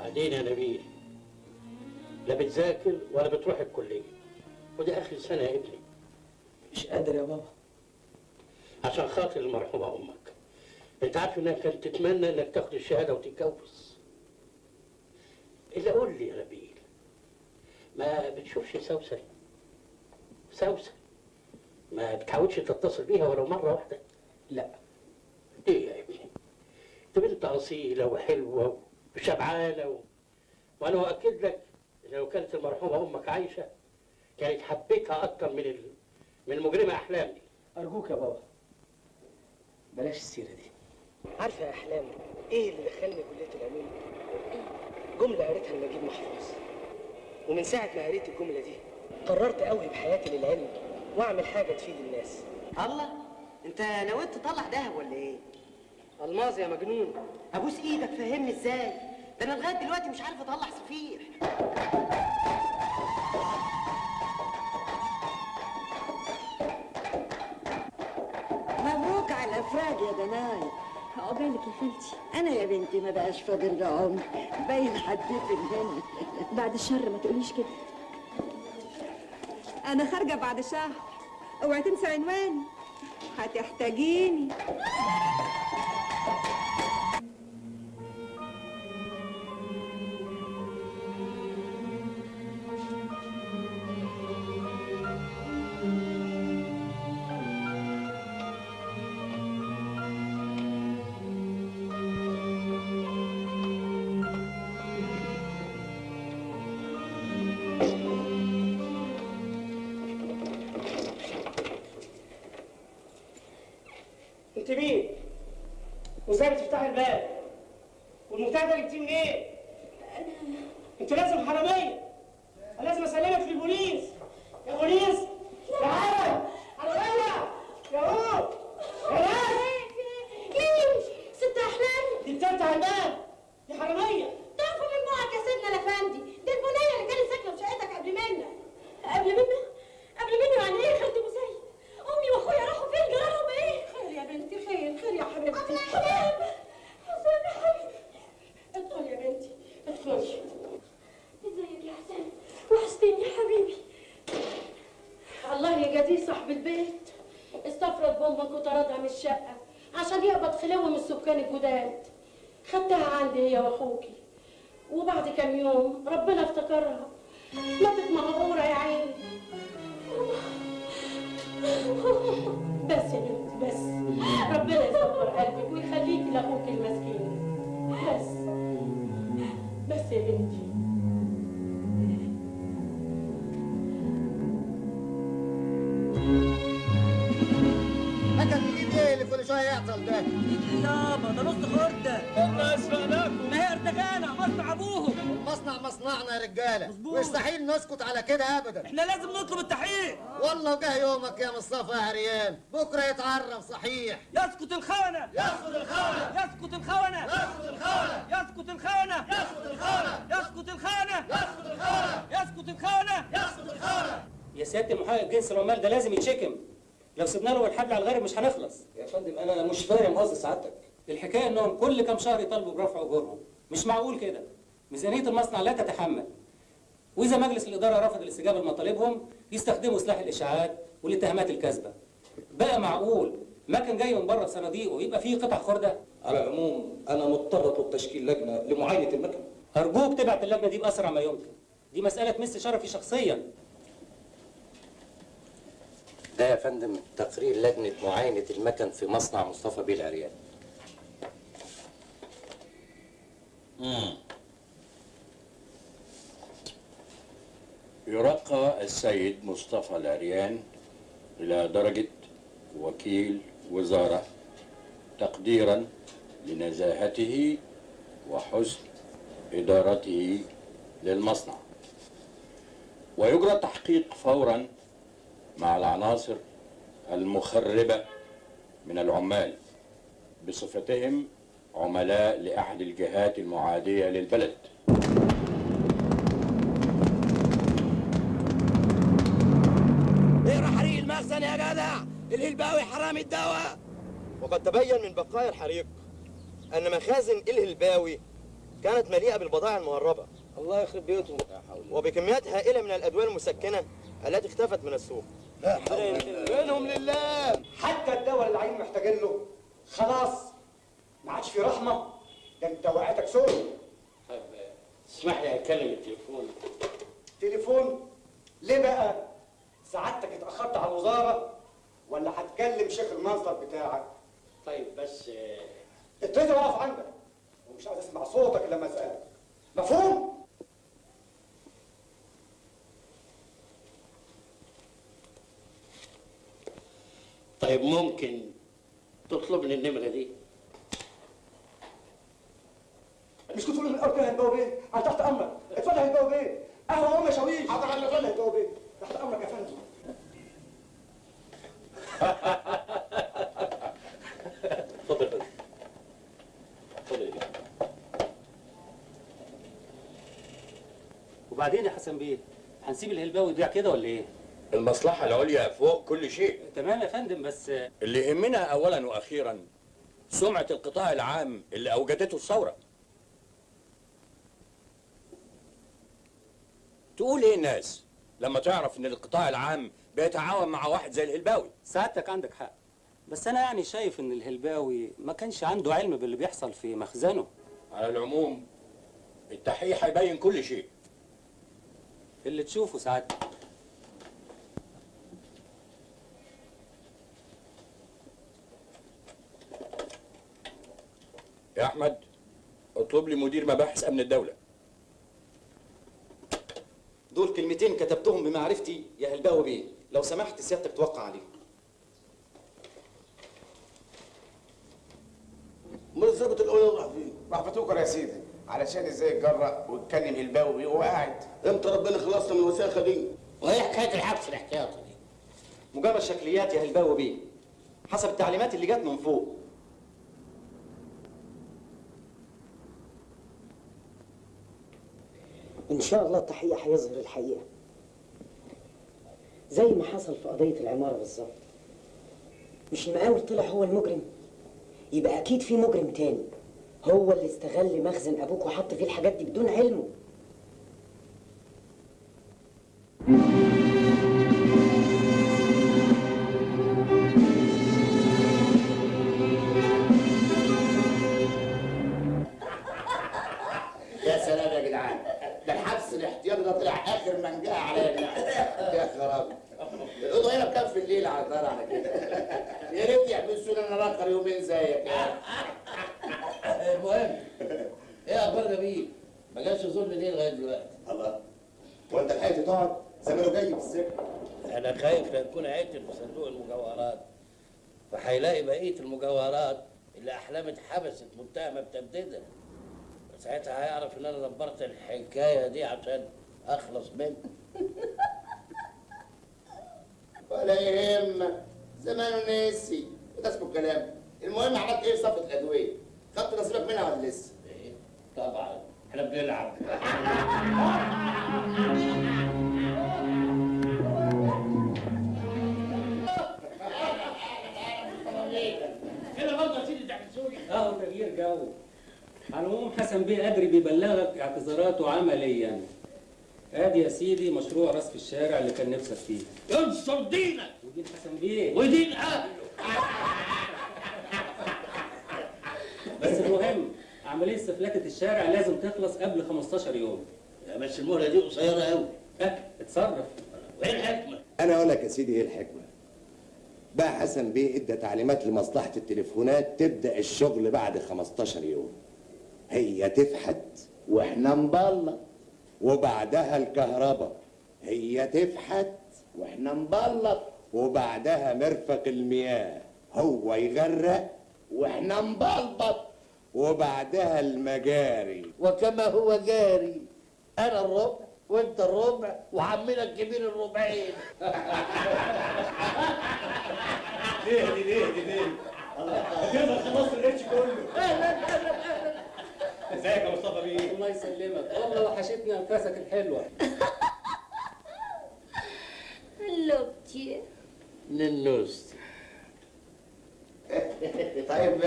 بعدين يا نبيل، لا بتذاكر ولا بتروح الكلية، ودي آخر سنة يا ابني. مش قادر يا بابا. عشان خاطر المرحومة أمك. أنت عارف إنها كانت تتمنى إنك تاخد الشهادة وتتجوز. إلا قول لي يا نبيل، ما بتشوفش سوسن؟ سوسن ما بتحاولش تتصل بيها ولو مرة واحدة؟ لا. إيه يا ابني؟ أنت بنت أصيلة وحلوة وشبعانة وأنا أؤكد لك لو كانت المرحومة أمك عايشة كانت حبيتها أكتر من المجرمة أحلام دي. أرجوك يا بابا بلاش السيرة دي. عارفة يا أحلام إيه اللي دخلني كلية العلوم؟ جملة قريتها لنجيب محفوظ، ومن ساعة ما قريت الجملة دي قررت أوهب حياتي للعلم وأعمل حاجة تفيد الناس. الله، أنت نويت تطلع دهب ولا إيه؟ ألماظ يا مجنون. أبوس إيدك فهمني إزاي؟ ده أنا لغاية دلوقتي مش عارف أطلع صفيح. مبروك على الافراج يا دناي. عقبالك يا خالتي. انا يا بنتي ما بقاش فاضل لي عمر، باين هتدفن هنا. بعد الشر ما تقوليش كده. انا خارجه بعد شهر، اوعي تنسى عنواني، هتحتاجيني. انت مين؟ وازاي بتفتحي الباب؟ والمفتاح ده جبتيه منين؟ انت لازم حراميه. انا لازم اسلمك في البوليس. يا بوليس يا عرب حراميه يا هو يا ناس. ايه ست احلام دي بتفتح الباب دي حراميه. تعرفوا من بعض يا سيدنا الافندي، دي البنيه اللي كانت ساكنه في شقتك قبل منا. قبل منا؟ قبل منا يعني ايه يا خالتي ابو زيد؟ امي واخويا راحوا فين؟ جرالهم ايه؟ خير يا بنتي، خير يا حبيبتي. ابله احلام حسام يا حبيبتي، ادخلي يا بنتي ادخلي. ازيك يا حسام؟ وحشتني يا حبيبي. الله يجازيه صاحب البيت، استفرد بامك وطردها من الشقه عشان يقبض خلوه من السكان الجداد. خدتها عندي هي واخوكي، وبعد كام يوم ربنا افتكرها ماتت مهجوره يا عيني. بس يا بنتي بس، ربنا يصبر قلبك ويخليكي لاخوك المسكين. بس يا بنتي. مكان جديد ايه اللي كل شويه يعطل ده؟ يابا ده نص خرده. قلنا اسفلناكم. ما هي ارتجانا مصنع ابوهم. المصنع مصنعنا يا رجاله، ويستحيل نسكت على كده ابدا. احنا لازم نطلب التحقيق. والله وجه يومك يا مصطفى يا عريان، بكره يتعرف صحيح. يسكت الخونه. يسكت الخونه. يسكت الخونه. يسكت الخونه. يسكت الخونه. يسكت الخونه. يسكت الخونه. يسكت الخونه. يسكت الخونه. يسكت الخونه. يا سياده المحقق جنس العمال ده لازم يتشكم. لو سيبنا له الحبل على الغارب مش هنخلص. يا فندم انا مش فاهم قصد سعادتك. الحكايه انهم كل كام شهر يطالبوا برفع اجورهم. مش معقول كده. ميزانيه المصنع لا تتحمل. واذا مجلس الاداره رفض الاستجابه لمطالبهم يستخدموا سلاح الاشاعات والاتهامات الكاذبه. بقى معقول مكن جاي من بره بصناديقه ويبقى فيه قطع خرده؟ على العموم انا مضطر اطلب تشكيل لجنه لمعاينه المكن. ارجوك تبعت اللجنه دي باسرع ما يمكن. دي مساله تمس شرفي شخصيا. ده يا فندم تقرير لجنة معاينة المكن في مصنع مصطفى بيه العريان. يرقى السيد مصطفى العريان إلى درجة وكيل وزارة تقديرا لنزاهته وحسن إدارته للمصنع، ويجرى التحقيق فورا مع العناصر المخربة من العمال بصفتهم عملاء لأحد الجهات المعادية للبلد. اقرا حريق المخزن يا جدع، الهلباوي حرامي الدواء. وقد تبين من بقايا الحريق أن مخازن الهلباوي كانت مليئة بالبضائع المهربة. الله يخرب بيوتهم. وبكميات هائلة من الأدوية المسكنة التي اختفت من السوق. لا منهم لله. حتى الدواء اللي العين محتاجين له خلاص ما عادش في رحمه. ده انت وقعتك سوري. طب اسمح لي اتكلم التليفون. تليفون؟ ليه بقى؟ سعادتك اتاخرت على الوزاره ولا هتكلم شيخ المنصب بتاعك؟ طيب بس اترضي واقف عندك ومش عايز اسمع صوتك لما اسالك. مفهوم؟ طيب ممكن تطلبني النمرة دي؟ مش كنت تقول من الاول كده هتجاوب ايه؟ انا تحت امرك. اتفضل هتجاوب ايه؟ قهوه ام شاويش. حاضر على اتفضل هتجاوب ايه؟ تحت امرك يا فندم. اتفضل يا فندم. اتفضل يا فندم. وبعدين يا حسن بيه هنسيب الهلباوي يضيع كده ولا ايه؟ المصلحة العليا فوق كل شيء. تمام يا فندم بس اللي يهمنا أولا وأخيرا سمعة القطاع العام اللي أوجدته الثورة. تقول إيه الناس لما تعرف إن القطاع العام بيتعاون مع واحد زي الهلباوي؟ سعادتك عندك حق، بس أنا يعني شايف إن الهلباوي ما كانش عنده علم باللي بيحصل في مخزنه. على العموم التحقيق هيبين كل شيء. اللي تشوفه سعادتك. يا أحمد اطلب لي مدير مباحث أمن الدولة. دول كلمتين كتبتهم بمعرفتي يا هلباوي بيه، لو سمحت سيادتك توقع عليهم. امال الظابط الاول راح فين؟ راح في توكر يا سيدي علشان ازاي يتجرأ ويتكلم هلباوي وهو قاعد. امتى ربنا خلصنا من الوساخه دي؟ وايه حكايه الحبس الاحتياطي دي؟ مجرد شكليات يا هلباوي بيه، حسب التعليمات اللي جت من فوق. إن شاء الله التحقيق هيظهر الحقيقة زي ما حصل في قضية العمارة بالظبط. مش المقاول طلع هو المجرم، يبقى أكيد في مجرم تاني هو اللي استغل مخزن أبوك وحط فيه الحاجات دي بدون علمه. يا سلام يا جدعان، ده الحبس الاحتياطي ده طلع اخر منجاه عليا. يا خرابي الاوضه هنا بكام في الليل على الدار على كده؟ يا ريت يحبسوا لنا راخر يومين زيك يا المهم ايه اخبار جميل؟ ما جاش ظلم ليه لغايه دلوقتي؟ الله، وانت لحقت تقعد؟ زمانه جاي في السجن. انا خايف لا تكون عيت بصندوق المجوهرات فهيلاقي بقيه المجوهرات اللي احلام اتحبست متهمه بتبديدها، ساعتها هيعرف ان انا دبرت الحكايه دي عشان اخلص منه. ولا يهمك، زمانه ناسي، وده اسمه الكلام. المهم عملت ايه في صفقه الادويه؟ خدت نصيبك منها ولا لسه؟ ايه؟ طبعا احنا بنلعب. كده برضه يا سيدي تحسوني؟ تغيير جو. على العموم حسن بيه قادر بيبلغك اعتذاراته عمليا. ادي يا سيدي مشروع رصف الشارع اللي كان نفسك فيه. انصر دينك ودين حسن بيه ودين اهله. بس المهم عمليه سفلكه الشارع لازم تخلص قبل 15 يوم. بس المهله دي قصيره قوي. اتصرف. وايه الحكمه؟ انا اقول لك يا سيدي ايه الحكمه. بقى حسن بيه ادى تعليمات لمصلحه التليفونات تبدا الشغل بعد 15 يوم. هي تفحت واحنا نبلط، وبعدها الكهرباء. هي تفحت واحنا نبلط، وبعدها مرفق المياه. هو يغرق واحنا نبلبط، وبعدها المجاري. وكما هو جاري انا الربع وانت الربع وعمنا الكبير الربعين. ليه كده خلصت الاتش كله. ازيك يا مصطفى بيه؟ الله يسلمك، والله وحشتنا انفاسك الحلوه. لوبتي ننوست. طيب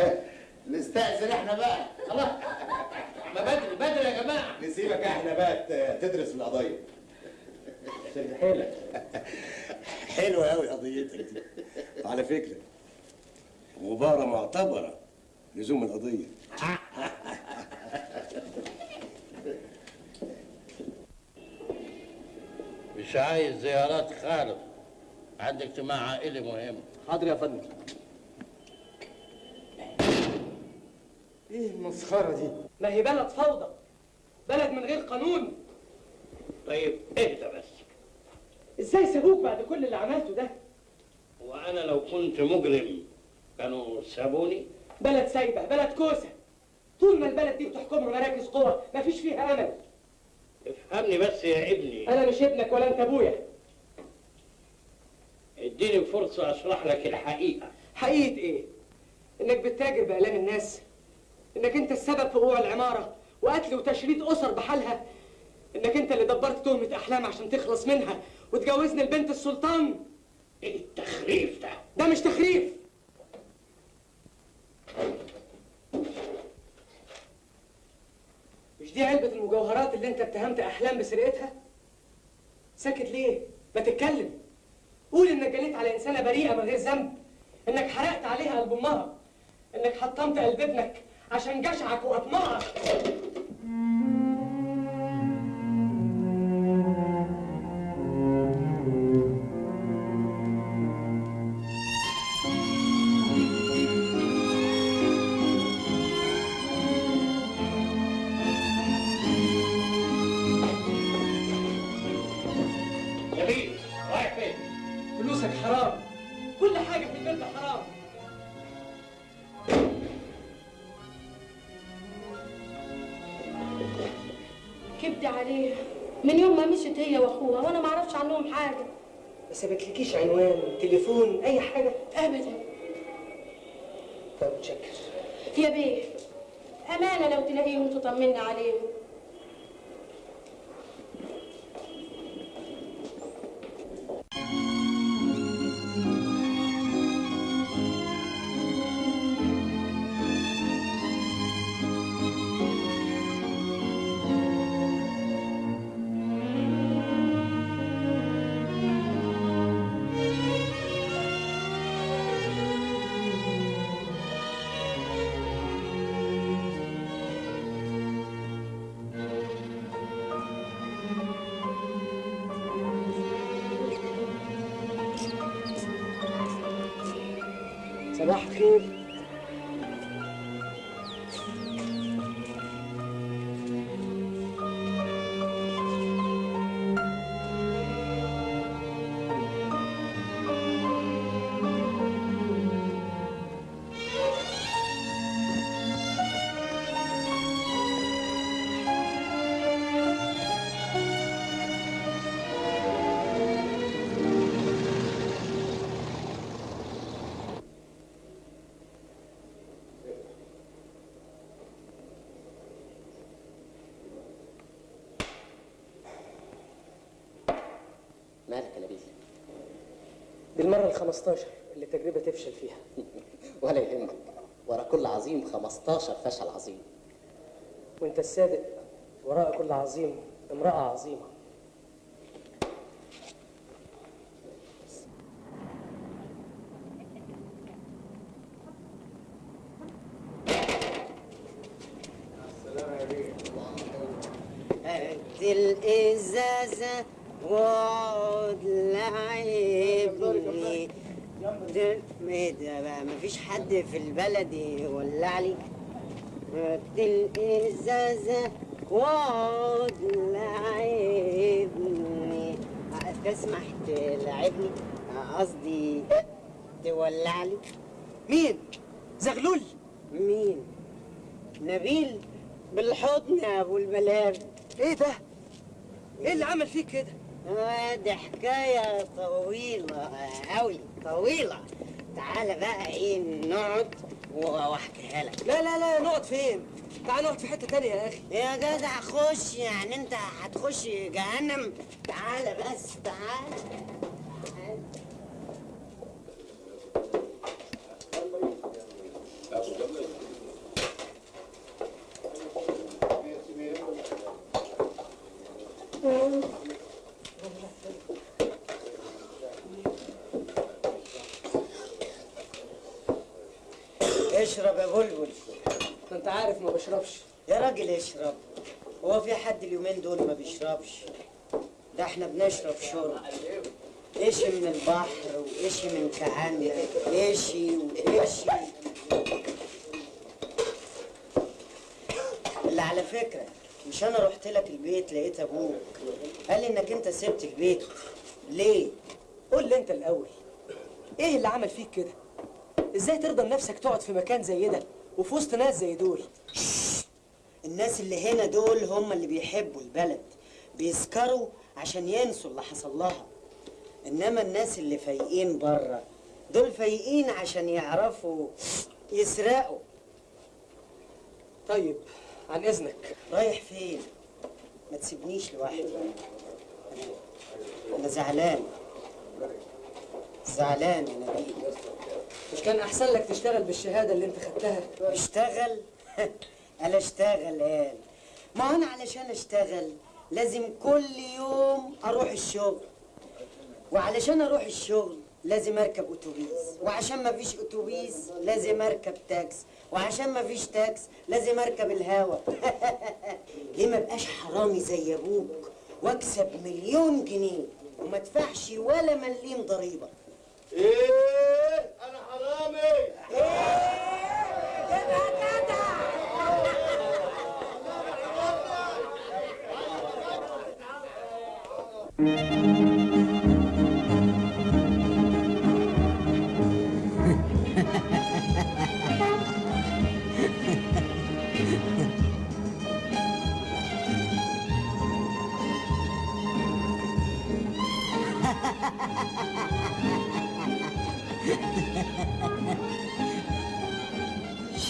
نستأذن احنا بقى خلاص. ما بدري بدري يا جماعه. نسيبك احنا بقى تدرس القضيه. شد حيلك. حلوه قوي قضيتك دي. وعلى فكره مباراه معتبره لزوم القضيه. مش عايز زيارات خالص، عندي اجتماع عائلي مهم. حاضر يا فندم. ايه المسخره دي؟ ما هي بلد فوضى، بلد من غير قانون. طيب اهدى بس. ازاي سابوك بعد كل اللي عملته ده؟ وانا لو كنت مجرم كانوا سابوني؟ بلد سايبه، بلد كوسه. طول ما البلد دي بتحكمها مراكز قوى مفيش فيها امل. افهمني بس يا ابني. انا مش ابنك ولا انت ابويا. اديني فرصه اشرح لك الحقيقه. حقيقه ايه؟ انك بتتاجر بآلام الناس، انك انت السبب في وقوع العماره وقتل وتشريد اسر بحالها، انك انت اللي دبرت تهمه احلام عشان تخلص منها وتجوزني لبنت السلطان. ايه التخريف ده؟ ده مش تخريف. مش دي علبة المجوهرات اللي انت اتهمت احلام بسرقتها؟ ساكت ليه؟ ما تتكلم. قول انك جنيت على انسانة بريئة من غير ذنب، انك حرقت عليها قلب امها، انك حطمت قلب ابنك عشان جشعك واطماعك. نبيل رايح فين؟ فلوسك حرام، كل حاجة في البلد حرام. كبدي عليه من يوم ما مشت هي واخوها وانا ما اعرفش عنهم حاجه. ما سابتلكيش عنوان، تليفون، اي حاجة؟ ابدا. طب متشكر. يا بيه امانه لو تلاقيهم تطمنا عليهم. صباح الخير. مالك يا نبيل؟ دي المرة ال15 اللي التجربة تفشل فيها. ولا يهمك، ورا كل عظيم 15 فشل عظيم. وانت الصادق، وراء كل عظيم امرأة عظيمة. هات الإزازة واقعد لعبني. ايه ده بقى؟ مفيش حد في البلد يولع لي؟ هات الإزازة واقعد لعبني. تسمح تلعبني؟ قصدي تولع لي. مين؟ زغلول؟ مين؟ نبيل بالحضن يا ابو الملاذ. ايه ده؟ ايه اللي عمل فيك كده؟ دي حكاية طويلة أوي، طويلة. تعالى بقى ايه نقعد واحكيها لك. لا لا لا، نقعد فين؟ تعال نقعد في حتة تانية يا أخي. يا جدع خش، يعني أنت هتخش جهنم؟ تعالى بس، تعالى. اشرب يا بلبل. ما انت عارف ما بشربش. يا راجل اشرب. هو في حد اليومين دول ما بيشربش؟ ده احنا بنشرب شرب. اشي من البحر واشي من كهنة، اشي واشي. اللي على فكرة مش انا رحت لك البيت لقيت ابوك قال انك انت سبت البيت ليه؟ قول لي انت الاول، ايه اللي عمل فيك كده؟ ازاي ترضى نفسك تقعد في مكان زي ده وفي وسط ناس زي دول؟ الناس اللي هنا دول هم اللي بيحبوا البلد، بيسكروا عشان ينسوا اللي حصل لها. انما الناس اللي فايقين بره دول فايقين عشان يعرفوا يسرقوا. طيب عن اذنك. رايح فين؟ ما تسيبنيش لوحدي. انا زعلان زعلان يا نبيل. مش كان احسن لك تشتغل بالشهاده اللي انت خدتها؟ اشتغل؟ انا اشتغل قال. ما انا علشان اشتغل لازم كل يوم اروح الشغل، وعلشان اروح الشغل لازم اركب اتوبيس، وعشان ما فيش اتوبيس لازم اركب تاكس، وعشان ما فيش تاكس لازم اركب الهوا. ليه ما بقاش حرامي زي ابوك واكسب 1,000,000 جنيه وما ادفعش ولا مليم ضريبه؟ ايه انا حرامي؟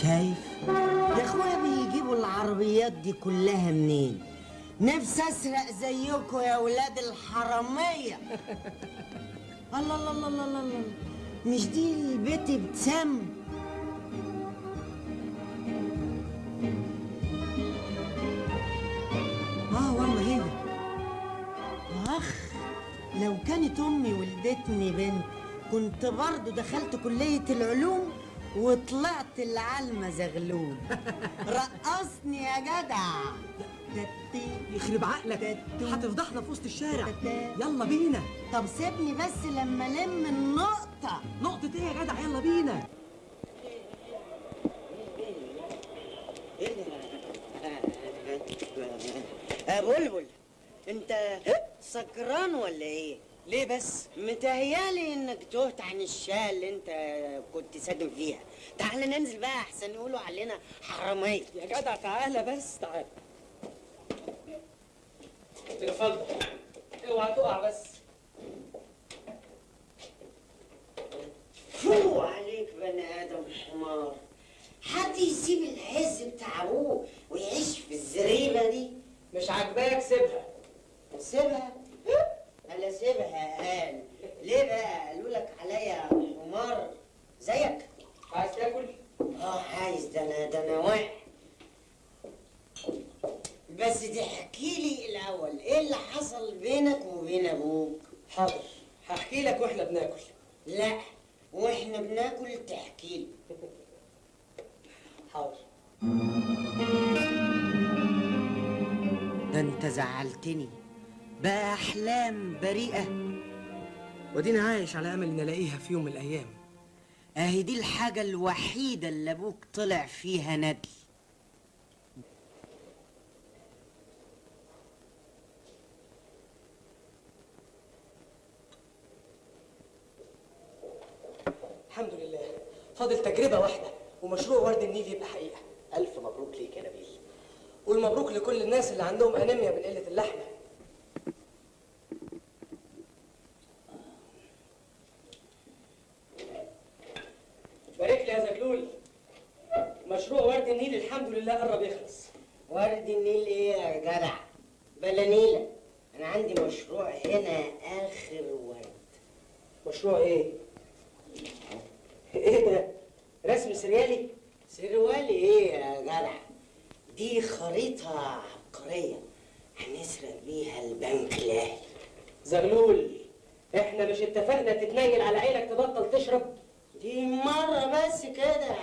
شايف يا اخويا بيجيبوا العربيات دي كلها منين؟ نفسي اسرق زيكم يا ولاد الحراميه. الله الله الله الله الله، مش دي البيت ابتسام؟ والله هنا. اخ لو كانت امي ولدتني بنت كنت برضه دخلت كليه العلوم وطلعت العلمة زغلول. رقصني يا جدع. يخرب عقلك، هتفضحنا في وسط الشارع. يلا بينا. طب سيبني بس لما الم النقطة. نقطة ايه يا جدع؟ يلا بينا. يا بلبل انت سكران ولا ايه؟ ليه بس؟ متهيالي انك تهت عن الشقه اللي انت كنت ساكن فيها. تعال ننزل بقى احسن يقولوا علينا حراميه. يا جدع تعالى بس تعالى. اتفضل. اوعى تقع بس. فو عليك بني ادم حمار. حد يسيب العز بتاع ابوه ويعيش في الزريبه دي؟ مش عاجباك سيبها. سيبها؟ انا سيبها قال. ليه بقى؟ قالوا لك عليا حمار زيك؟ عايز تاكل؟ عايز. ده انا واعي. بس تحكي لي الاول ايه اللي حصل بينك وبين ابوك؟ حاضر هحكي لك واحنا بناكل. لا واحنا بناكل تحكي لي. حاضر. ده انت زعلتني. بقى احلام بريئه. وديني عايش على امل ان الاقيها في يوم من الايام. اهي دي الحاجه الوحيده اللي ابوك طلع فيها ندل. الحمد لله، فاضل تجربه واحده ومشروع ورد النيل يبقى حقيقه. الف مبروك ليك يا نبيل. قول مبروك لكل الناس اللي عندهم انيميا من قله اللحمه. بارك لي يا زغلول. مشروع ورد النيل الحمد لله قرب يخلص. ورد النيل ايه يا جدع؟ بلا نيله. انا عندي مشروع هنا اخر ورد. مشروع ايه؟ ايه ده؟ رسم سريالي؟ سروالي ايه يا جدع؟ دي خريطة عبقرية هنسرق بيها البنك الاهلي. زغلول احنا مش اتفقنا تتنيل على عينك تبطل تشرب؟ دي مرة بس كده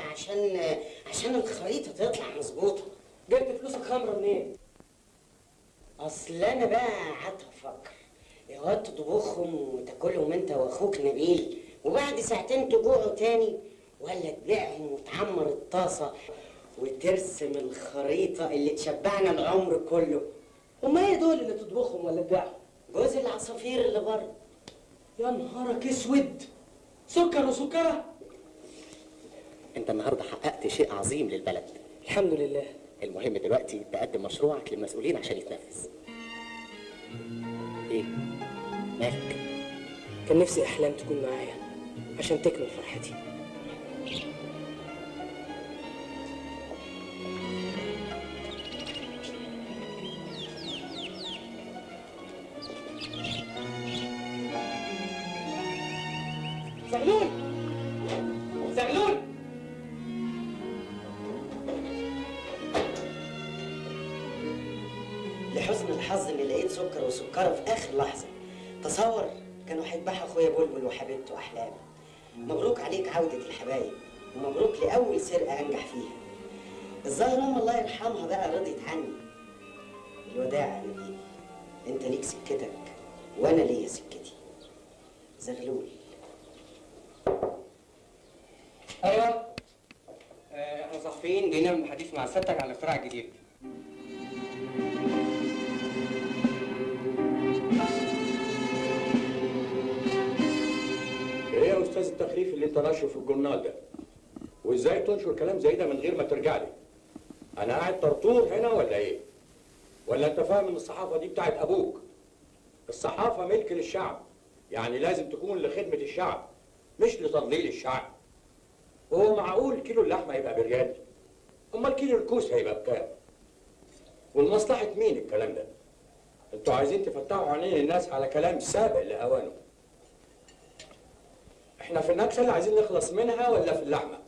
عشان الخريطة تطلع مظبوطة. جبت فلوس الخمرة منين؟ أصل أنا بقى قعدت أفكر، يا واد تطبخهم وتاكلهم أنت وأخوك نبيل وبعد ساعتين تجوعوا تاني، ولا تبيعهم وتعمر الطاسة وترسم الخريطة اللي تشبعنا العمر كله. هما ايه دول اللي تطبخهم ولا تبيعهم؟ جوز العصافير اللي بره. يا نهارك اسود، سكر وسكرة. انت النهارده حققت شيء عظيم للبلد. الحمد لله. المهم دلوقتي تقدم مشروعك للمسؤولين عشان يتنفذ. ايه؟ مالك؟ كان نفسي احلام تكون معايا عشان تكمل فرحتي. زغلول زغلول لحسن الحظ اني لقيت سكر وسكره في اخر لحظه. تصور كانوا هيذبحوا اخويا بلبل وحبيبته احلام. مبروك عليك عوده الحبايب، ومبروك لاول سرقه انجح فيها. الظاهر ام الله يرحمها بقى رضيت عني. الوداع يا نبيل، انت ليك سكتك وانا ليا سكتي. زغلول. ايوه احنا صحفيين جايين نعمل حديث مع سيادتك على الاختراع الجديد. ايه يا استاذ التخريف اللي انت ناشره في الجورنال ده؟ وازاي تنشر كلام زي ده من غير ما ترجع لي؟ انا قاعد طرطور هنا ولا ايه؟ ولا انت فاهم ان الصحافه دي بتاعت ابوك؟ الصحافه ملك للشعب، يعني لازم تكون لخدمه الشعب مش لتضليل الشعب. وهو معقول كيلو اللحمه يبقى بريال؟ امال كيلو الكوس هيبقى بكام؟ ولمصلحه مين الكلام ده؟ انتوا عايزين تفتحوا عينين الناس على كلام سابق لاوانه. احنا في النكسه اللي عايزين نخلص منها ولا في اللحمه؟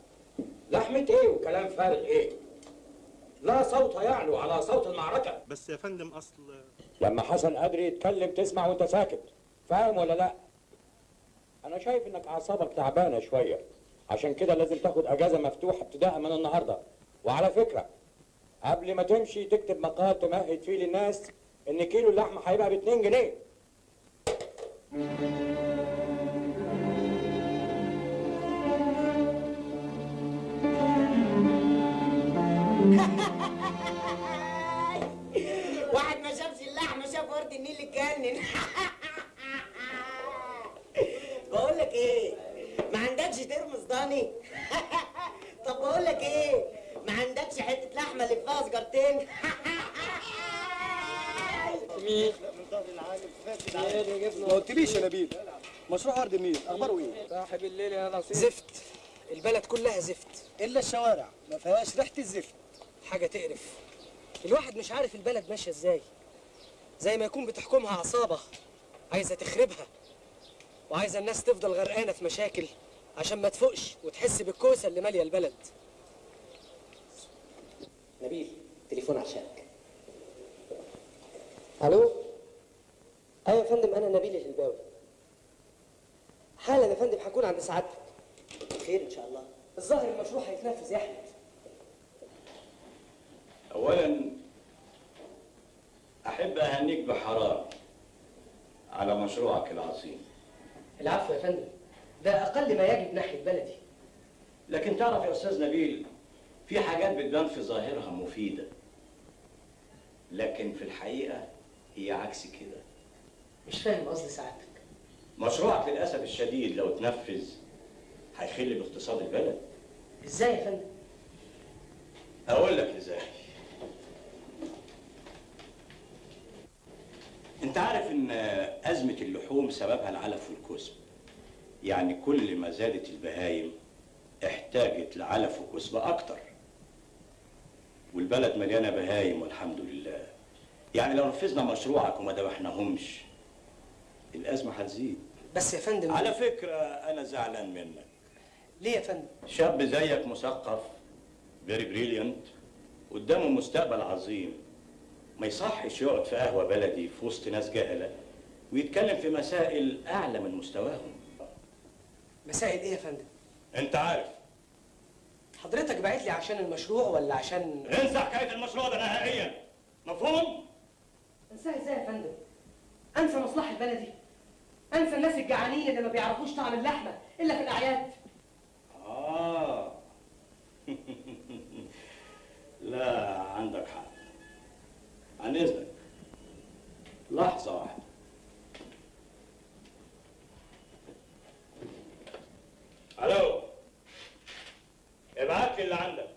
لحمه ايه وكلام فارغ ايه؟ لا صوت يعلو على صوت المعركه. بس يا فندم اصل لما حسن قادر يتكلم تسمع وانت ساكت، فاهم ولا لا؟ انا شايف انك اعصابك تعبانه شويه، عشان كده لازم تاخد اجازه مفتوحه ابتداء من النهارده. وعلى فكره قبل ما تمشي تكتب مقال تمهد فيه للناس ان كيلو اللحمه هيبقى ب2 جنيه. واحد ما شافش اللحمه شاف ورد النيل اتجنن. بقول لك ايه، ما عندكش ترمس ضاني؟ طب بقول لك ايه، ما عندكش حته لحمه اللي فيها سجارتين؟ مين؟ ما قلتليش يا نبيل، مشروع ورد النيل اخباره ايه؟ صاحب الليل يا نصيب. زفت، البلد كلها زفت الا الشوارع ما فيهاش ريحه الزفت. حاجه تقرف. الواحد مش عارف البلد ماشيه ازاي، زي ما يكون بتحكمها عصابه عايزه تخربها، وعايزه الناس تفضل غرقانه في مشاكل عشان ما تفوقش وتحس بالكوسه اللي ماليه البلد. نبيل تليفون عشانك. الو. ايوه يا فندم، انا نبيل الهلباوي. حالا يا فندم هكون عند سعادتك. خير ان شاء الله. الظاهر المشروع هيتنفذ يا احمد. اولا احب اهنيك بحرارة على مشروعك العظيم. العفو يا فندم، ده اقل ما يجب ناحيه بلدي. لكن تعرف يا استاذ نبيل، في حاجات بتبان في ظاهرها مفيدة، لكن في الحقيقة هي عكس كده. مش فاهم قصد سعادتك. مشروعك للأسف الشديد لو اتنفذ هيخل باقتصاد البلد. ازاي يا فندم؟ أقول لك ازاي. أنت عارف إن أزمة اللحوم سببها العلف والكسب. يعني كل ما زادت البهايم احتاجت لعلف وكسب أكتر. والبلد مليانة بهايم والحمد لله. يعني لو نفذنا مشروعك وما ذبحناهمش الأزمة هتزيد. بس يا فندم على فكرة أنا زعلان منك. ليه يا فندم؟ شاب زيك مثقف فيري بريليانت قدامه مستقبل عظيم، ما يصحش يقعد في قهوة بلدي في وسط ناس جهلة ويتكلم في مسائل أعلى من مستواهم. مسائل إيه يا فندم؟ انت عارف. حضرتك بعت لي عشان المشروع ولا عشان انسى حكايه المشروع ده نهائيا، مفهوم؟ انساها ازاي يا فندم؟ انسى مصلحه بلدي؟ انسى الناس الجعانين اللي ما بيعرفوش طعم اللحمه الا في الاعياد؟ لا عندك حق. عن اذنك لحظه واحده. الو، ابعت لي اللي عندك.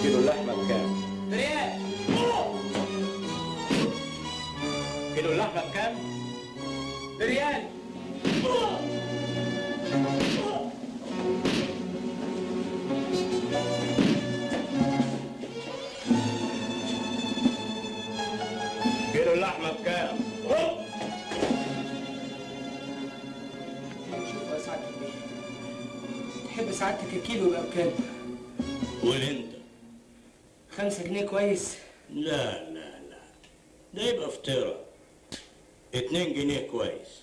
كيلو اللحمه بكام؟ بريال. كيلو اللحمه بكام؟ بريال. كيلو اللحمه بكام؟ شوف يا سعادة البيه، تحب سعادتك الكيلو يبقى بكام؟ قول انت. 5 جنيه كويس؟ لا ده يبقى فطيره. 2 جنيه كويس.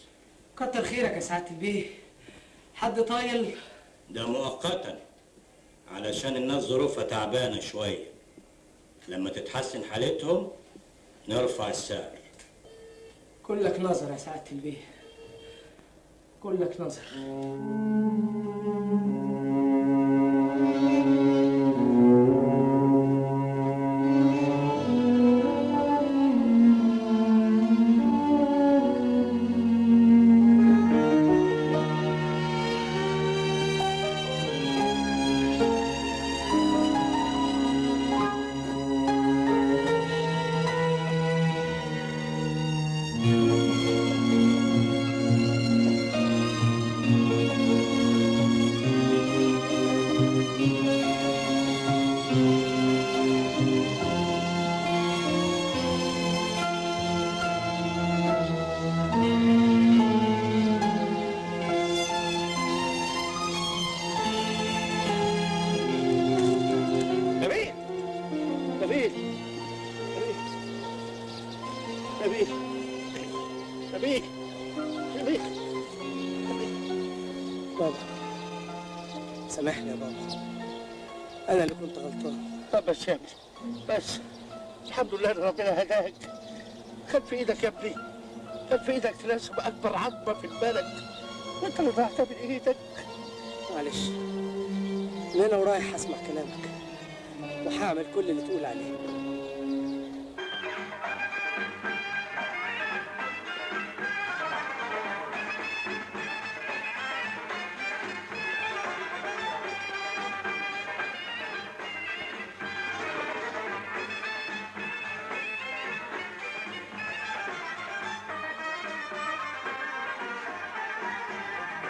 كتر خيرك يا سعادة البيه. حد طايل؟ ده مؤقتا علشان الناس ظروفها تعبانه شويه. لما تتحسن حالتهم نرفع السعر. كلك نظر يا سعادة البيه، كلك نظر. بابا سامحني يا بابا، أنا اللي كنت غلطان. طب بس يا ابني بس، الحمد لله ان ربنا هداك. خد في ايدك يا ابني، خد في ايدك تناسب اكبر عظمه في البلد، وانت اللي ضيعتها من ايدك. معلش، من هنا ورايح هسمع كلامك وهعمل كل اللي تقول عليه.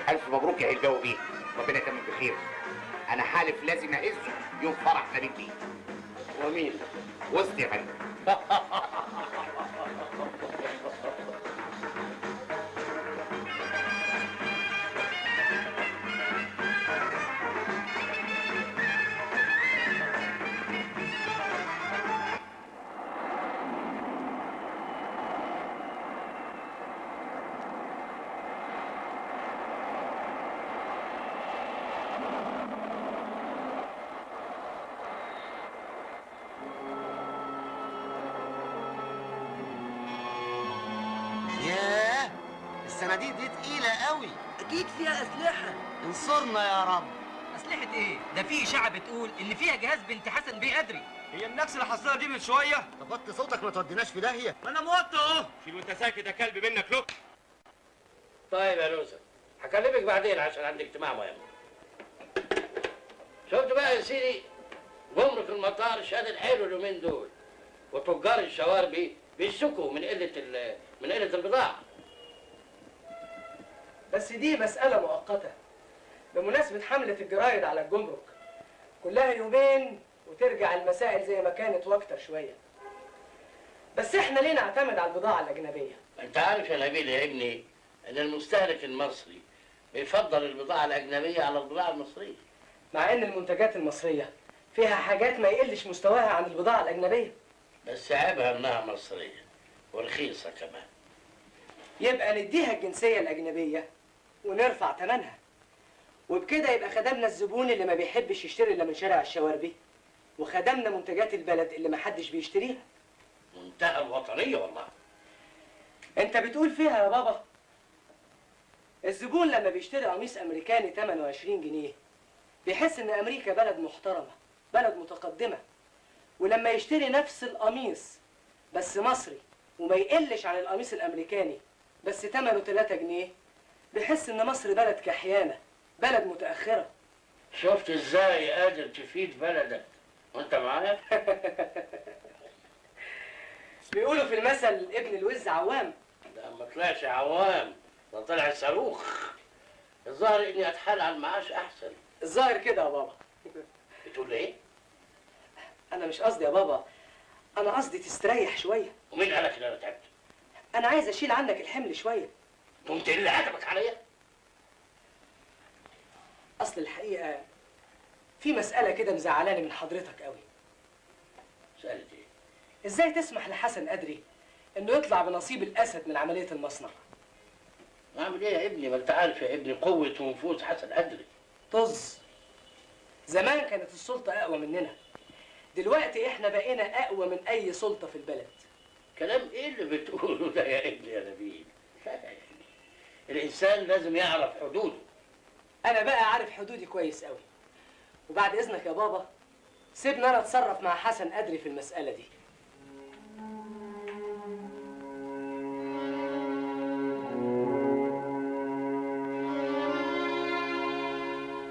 ألف مبروك يا هلباوي بيه، ربنا يتمم بخير. أنا حالف لازم أعزه يوم فرح فريد بيه. ومين؟ وسط يا فندم. ياه، الصناديق دي تقيلة قوي. أكيد فيها أسلحة. انصرنا يا رب. أسلحة إيه؟ ده في إشاعة بتقول إن فيها جهاز بنت حسن بيه قدري. هي النكسة اللي حصلها دي من شوية؟ طب وطي صوتك ما توديناش في داهية. ما أنا موطي أهو. شيل وأنت ساكت يا كلب منك لك. طيب يا نوسة، هكلمك بعدين عشان عندي اجتماع مهم. شفت بقى يا سيدي، جمرك المطار شادد حيله اليومين دول، وتجار الشواربي بيشتكوا من قلة البضاعة. بس دي مسألة مؤقتة بمناسبة حملة الجرايد على الجمرك، كلها يومين وترجع المسائل زي ما كانت واكتر شوية. بس احنا ليه نعتمد على البضاعة الأجنبية؟ انت عارف يا نبيل يا ابني ان المستهلك المصري بيفضل البضاعة الأجنبية على البضاعة المصرية. مع ان المنتجات المصريه فيها حاجات ما يقلش مستواها عن البضاعه الاجنبيه. بس عيبها انها مصريه ورخيصه كمان. يبقى نديها الجنسيه الاجنبيه ونرفع ثمنها، وبكده يبقى خدمنا الزبون اللي ما بيحبش يشتري الا من شارع الشواربي، وخدمنا منتجات البلد اللي ما حدش بيشتريها. منتهى الوطنيه والله. انت بتقول فيها يا بابا. الزبون لما بيشتري قميص امريكاني ثمنه 20 جنيه بيحس ان امريكا بلد محترمه، بلد متقدمه. ولما يشتري نفس القميص بس مصري وما يقلش عن القميص الامريكاني بس ثمنه 3 جنيه بيحس ان مصر بلد كحيانه، بلد متاخره. شفت ازاي قادر تفيد بلدك وانت معايا؟ بيقولوا في المثل ابن الوز عوام. ده ما طلعش عوام، ده طلع صاروخ. الظاهر اني اتحال على المعاش احسن. الظاهر كده يا بابا. بتقول ايه؟ انا مش قصدي يا بابا، انا قصدي تستريح شويه. ومين قالك ان انا تعبت؟ انا عايز اشيل عنك الحمل شويه. قمت اللي عتبك عليا؟ اصل الحقيقه في مساله كده مزعلاني من حضرتك قوي. مساله ايه؟ ازاي تسمح لحسن قدري انه يطلع بنصيب الاسد من عمليه المصنع؟ اعمل ايه يا ابني؟ ما انت عارف يا ابني قوه ونفوذ حسن قدري. طز. زمان كانت السلطه اقوى مننا، دلوقتي احنا بقينا اقوى من اي سلطه في البلد. كلام ايه اللي بتقوله ده يا ابني يا نبيل؟ الانسان لازم يعرف حدوده. انا بقى عارف حدودي كويس قوي، وبعد اذنك يا بابا سيبني انا اتصرف مع حسن قدري في المساله دي.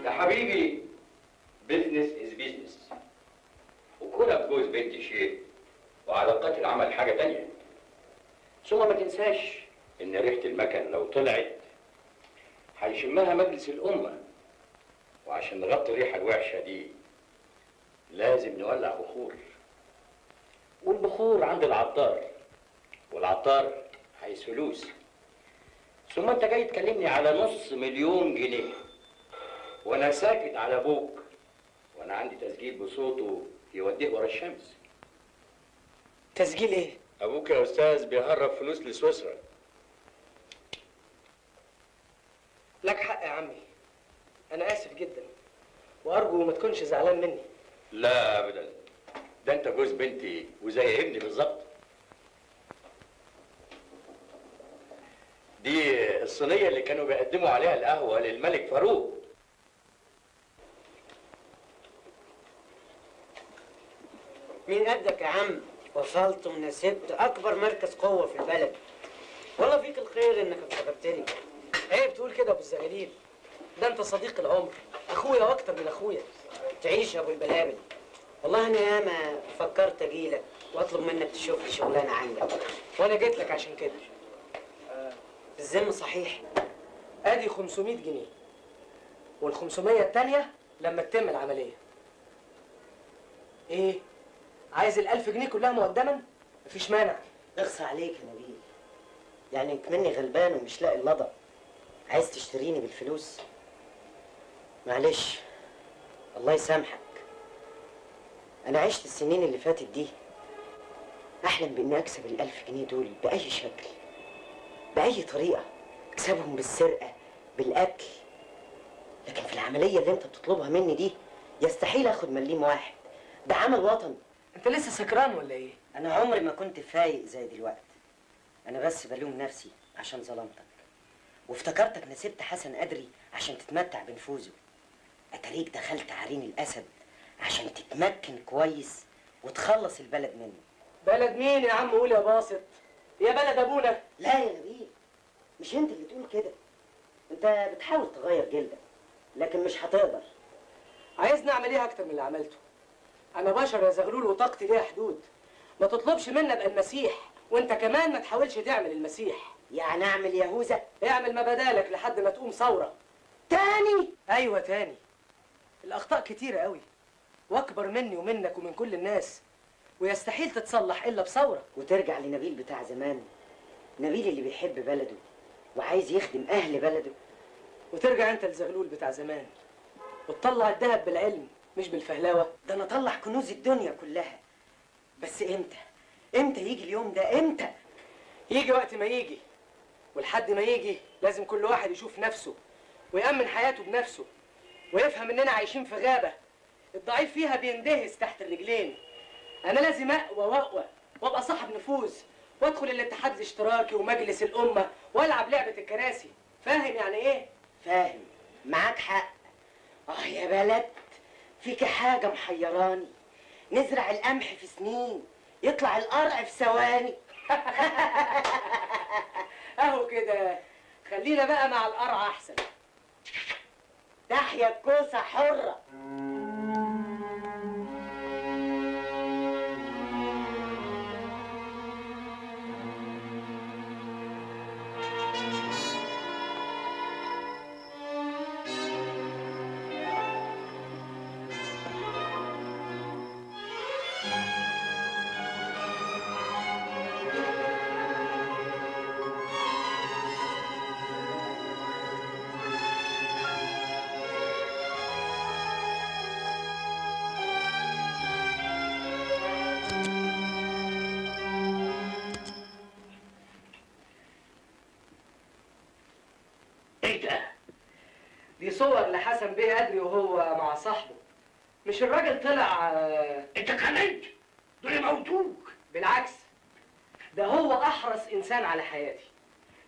يا حبيبي، بيزنس از بيزنس، وكونك جوز بنت شيء وعلاقات العمل حاجه تانية. ثم ما تنساش ان ريحه المكن لو طلعت هيشمها مجلس الامه، وعشان نغطي الريحه الوحشه دي لازم نولع بخور، والبخور عند العطار، والعطار عايز فلوس. ثم انت جاي تكلمني على $500,000 جنيه وانا ساكت على ابوك، وانا عندي تسجيل بصوته يوديه ورا الشمس. تسجيل ايه؟ ابوك يا استاذ بيهرب فلوس لسويسرا. لك حق يا عمي، انا اسف جدا وارجو ما تكونش زعلان مني. لا ابدا، ده انت جوز بنتي وزي ابني بالظبط. دي الصينيه اللي كانوا بيقدموا عليها القهوه للملك فاروق. مين قدك يا عم؟ وصلت ونسبت اكبر مركز قوه في البلد. والله فيك الخير انك افتكرتني. عيب تقول كده يا ابو الزغاليل، ده انت صديق العمر، اخويا واكتر من اخويا. تعيش يا ابو البلابل. والله انا ياما فكرت اجيلك واطلب منك تشوف لي شغلانه عندك، وانا جيت لك عشان كده. الذم صحيح. ادي 500 جنيه وال 500 التانية لما تتم العمليه. ايه؟ عايز ال1000 جنيه كلها مقدما؟ مفيش مانع. اخصى عليك يا نبيل، يعني كمني غلبان ومش لاقي اللضا عايز تشتريني بالفلوس؟ معلش، الله يسامحك. انا عشت السنين اللي فاتت دي احلم باني اكسب ال1000 جنيه دول باي شكل، باي طريقه، اكسبهم بالسرقه، بالاكل. لكن في العمليه اللي انت بتطلبها مني دي يستحيل اخد مليم واحد، ده عمل وطني. انت لسه سكران ولا ايه؟ انا عمري ما كنت فايق زي دلوقتي. انا بس بلوم نفسي عشان ظلمتك، وافتكرتك نسبت حسن قدري عشان تتمتع بنفوذه. اتاريك دخلت عرين الاسد عشان تتمكن كويس وتخلص البلد منه. بلد مين يا عم؟ قول يا باسط. يا بلد ابونا. لا يا نبيل، مش انت اللي تقول كده. انت بتحاول تغير جلدك لكن مش هتقدر. عايزني اعمل ايه اكتر من اللي عملته؟ انا بشر يا زغلول وطاقتي ليها حدود. ما تطلبش مني ابقى المسيح، وانت كمان ما تحاولش تعمل المسيح. يعني اعمل يهوذا؟ اعمل ما بدالك لحد ما تقوم ثوره تاني. ايوه تاني. الاخطاء كتيره قوي واكبر مني ومنك ومن كل الناس، ويستحيل تتصلح الا بثوره. وترجع لنبيل بتاع زمان، نبيل اللي بيحب بلده وعايز يخدم اهل بلده. وترجع انت لزغلول بتاع زمان وتطلع الذهب بالعلم مش بالفهلاوه. ده انا اطلع كنوز الدنيا كلها. بس امتى يجي اليوم ده؟ امتى؟ يجي وقت ما يجي، ولحد ما يجي لازم كل واحد يشوف نفسه ويأمن حياته بنفسه، ويفهم اننا عايشين في غابه الضعيف فيها بيندهس تحت الرجلين. انا لازم اقوى وابقى صاحب نفوذ، وادخل الاتحاد الاشتراكي ومجلس الامه والعب لعبه الكراسي. فاهم يعني ايه؟ فاهم، معاك حق. يا بلد، فيك حاجه محيراني. نزرع القمح في سنين يطلع القرع في ثواني. اهو كده، خلينا بقى مع القرع احسن. تحيا الكوسه حره. دي صور لحسن بيه أدري وهو مع صاحبه. مش الراجل طلع انت كمان دول يموتوك. بالعكس، ده هو احرص انسان على حياتي،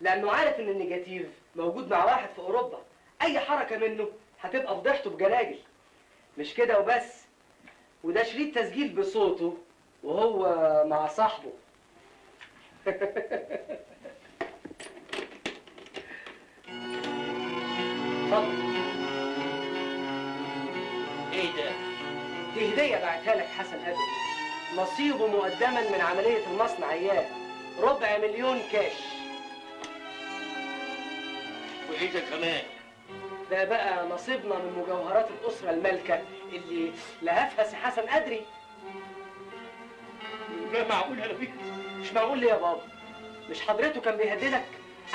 لانه عارف ان النيجاتيف موجود مع واحد في اوروبا، اي حركه منه هتبقى فضيحته بجلاجل. مش كده وبس، وده شريط تسجيل بصوته وهو مع صاحبه. اتفضل. ايه ده؟ دي هديه بعتها لك حسن أدري، نصيبه مقدما من عمليه المصنع اياه، 250,000 كاش. وايه ده كمان؟ ده بقى نصيبنا من مجوهرات الاسره المالكه اللي لهفها سي حسن أدري. لا معقول انا فيك؟ مش معقول ليه يا بابا؟ مش حضرته كان بيهددك؟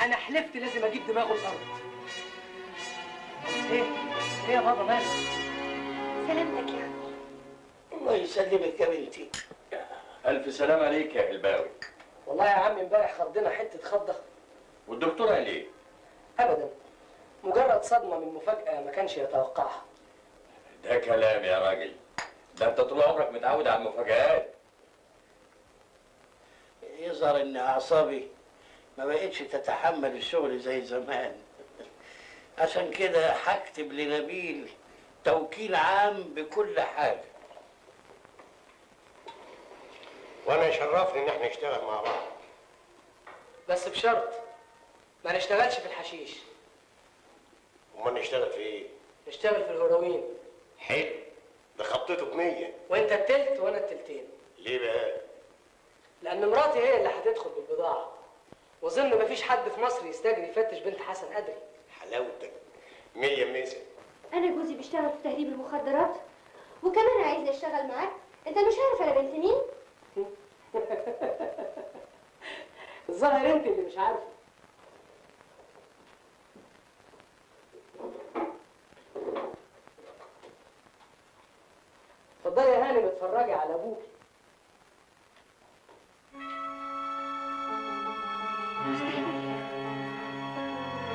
انا حلفت لازم اجيب دماغه الارض. ايه يا بابا مالك؟ سلامتك يا عمي. الله يسلمك يا بنتي. ألف سلام عليك يا هلباوي. والله يا عمي امبارح خضنا حته خضه. والدكتور قال ايه؟ ابدا، مجرد صدمه من مفاجاه ما كانش يتوقعها. ده كلام يا راجل، ده انت طول عمرك متعود على المفاجآت. يظهر ان اعصابي ما بقتش تتحمل الشغل زي زمان. عشان كده هكتب لنبيل توكيل عام بكل حاجه. وانا يشرفني ان احنا نشتغل مع بعض، بس بشرط ما نشتغلش في الحشيش. امال نشتغل في ايه؟ نشتغل في الهيروين. حلو، ده خطته ب100. وانت التلت وانا التلتين. ليه بقى؟ لان مراتي هي اللي هتدخل بالبضاعه، واظن مفيش حد في مصر يستجري يفتش بنت حسن أدري. حلاوتك 100 مثل. انا جوزي بيشتغل في تهريب المخدرات، وكمان عايزني اشتغل معاك. انت مش عارف انا بنت مين؟ الظاهر انت اللي مش عارفه. اتفضلي يا هانم اتفرجي على ابوك.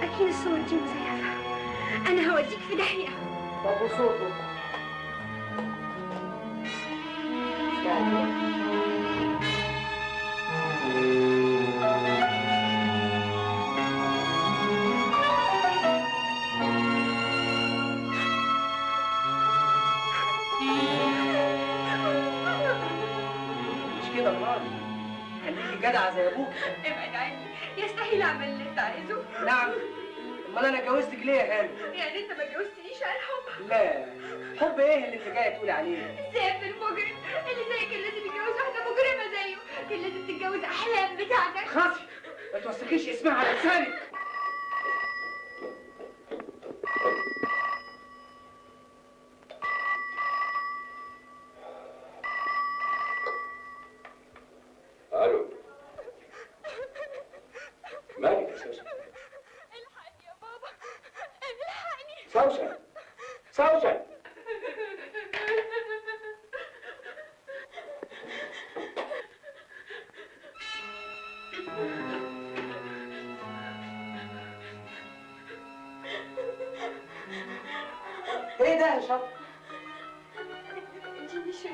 اكيد الصور دي مزيفه. انا هوديك في داهيه. طب وصوته؟ مش كده مراتي، خليكي جدعه زي ابوك. ابعد عني، يستحيل اعمل اللي انت عايزه. نعم، امال انا اتجوزتك ليه يا هانم؟ يعني انت ما اتجوزتنيش عن حب؟ لا، حب ايه اللي انت جايه تقولي عليه؟ سيف المجرم اللي زي كان لازم يتجوز واحده مجرمه زيه، كان لازم تتجوز احلام بتاعتك. خاصي ما توسخيش اسمها على لسانك. الو، مالك يا سوسن؟ الحقني يا بابا، الحقني. سوسن، سوسن، يا شاطر. اديني شريط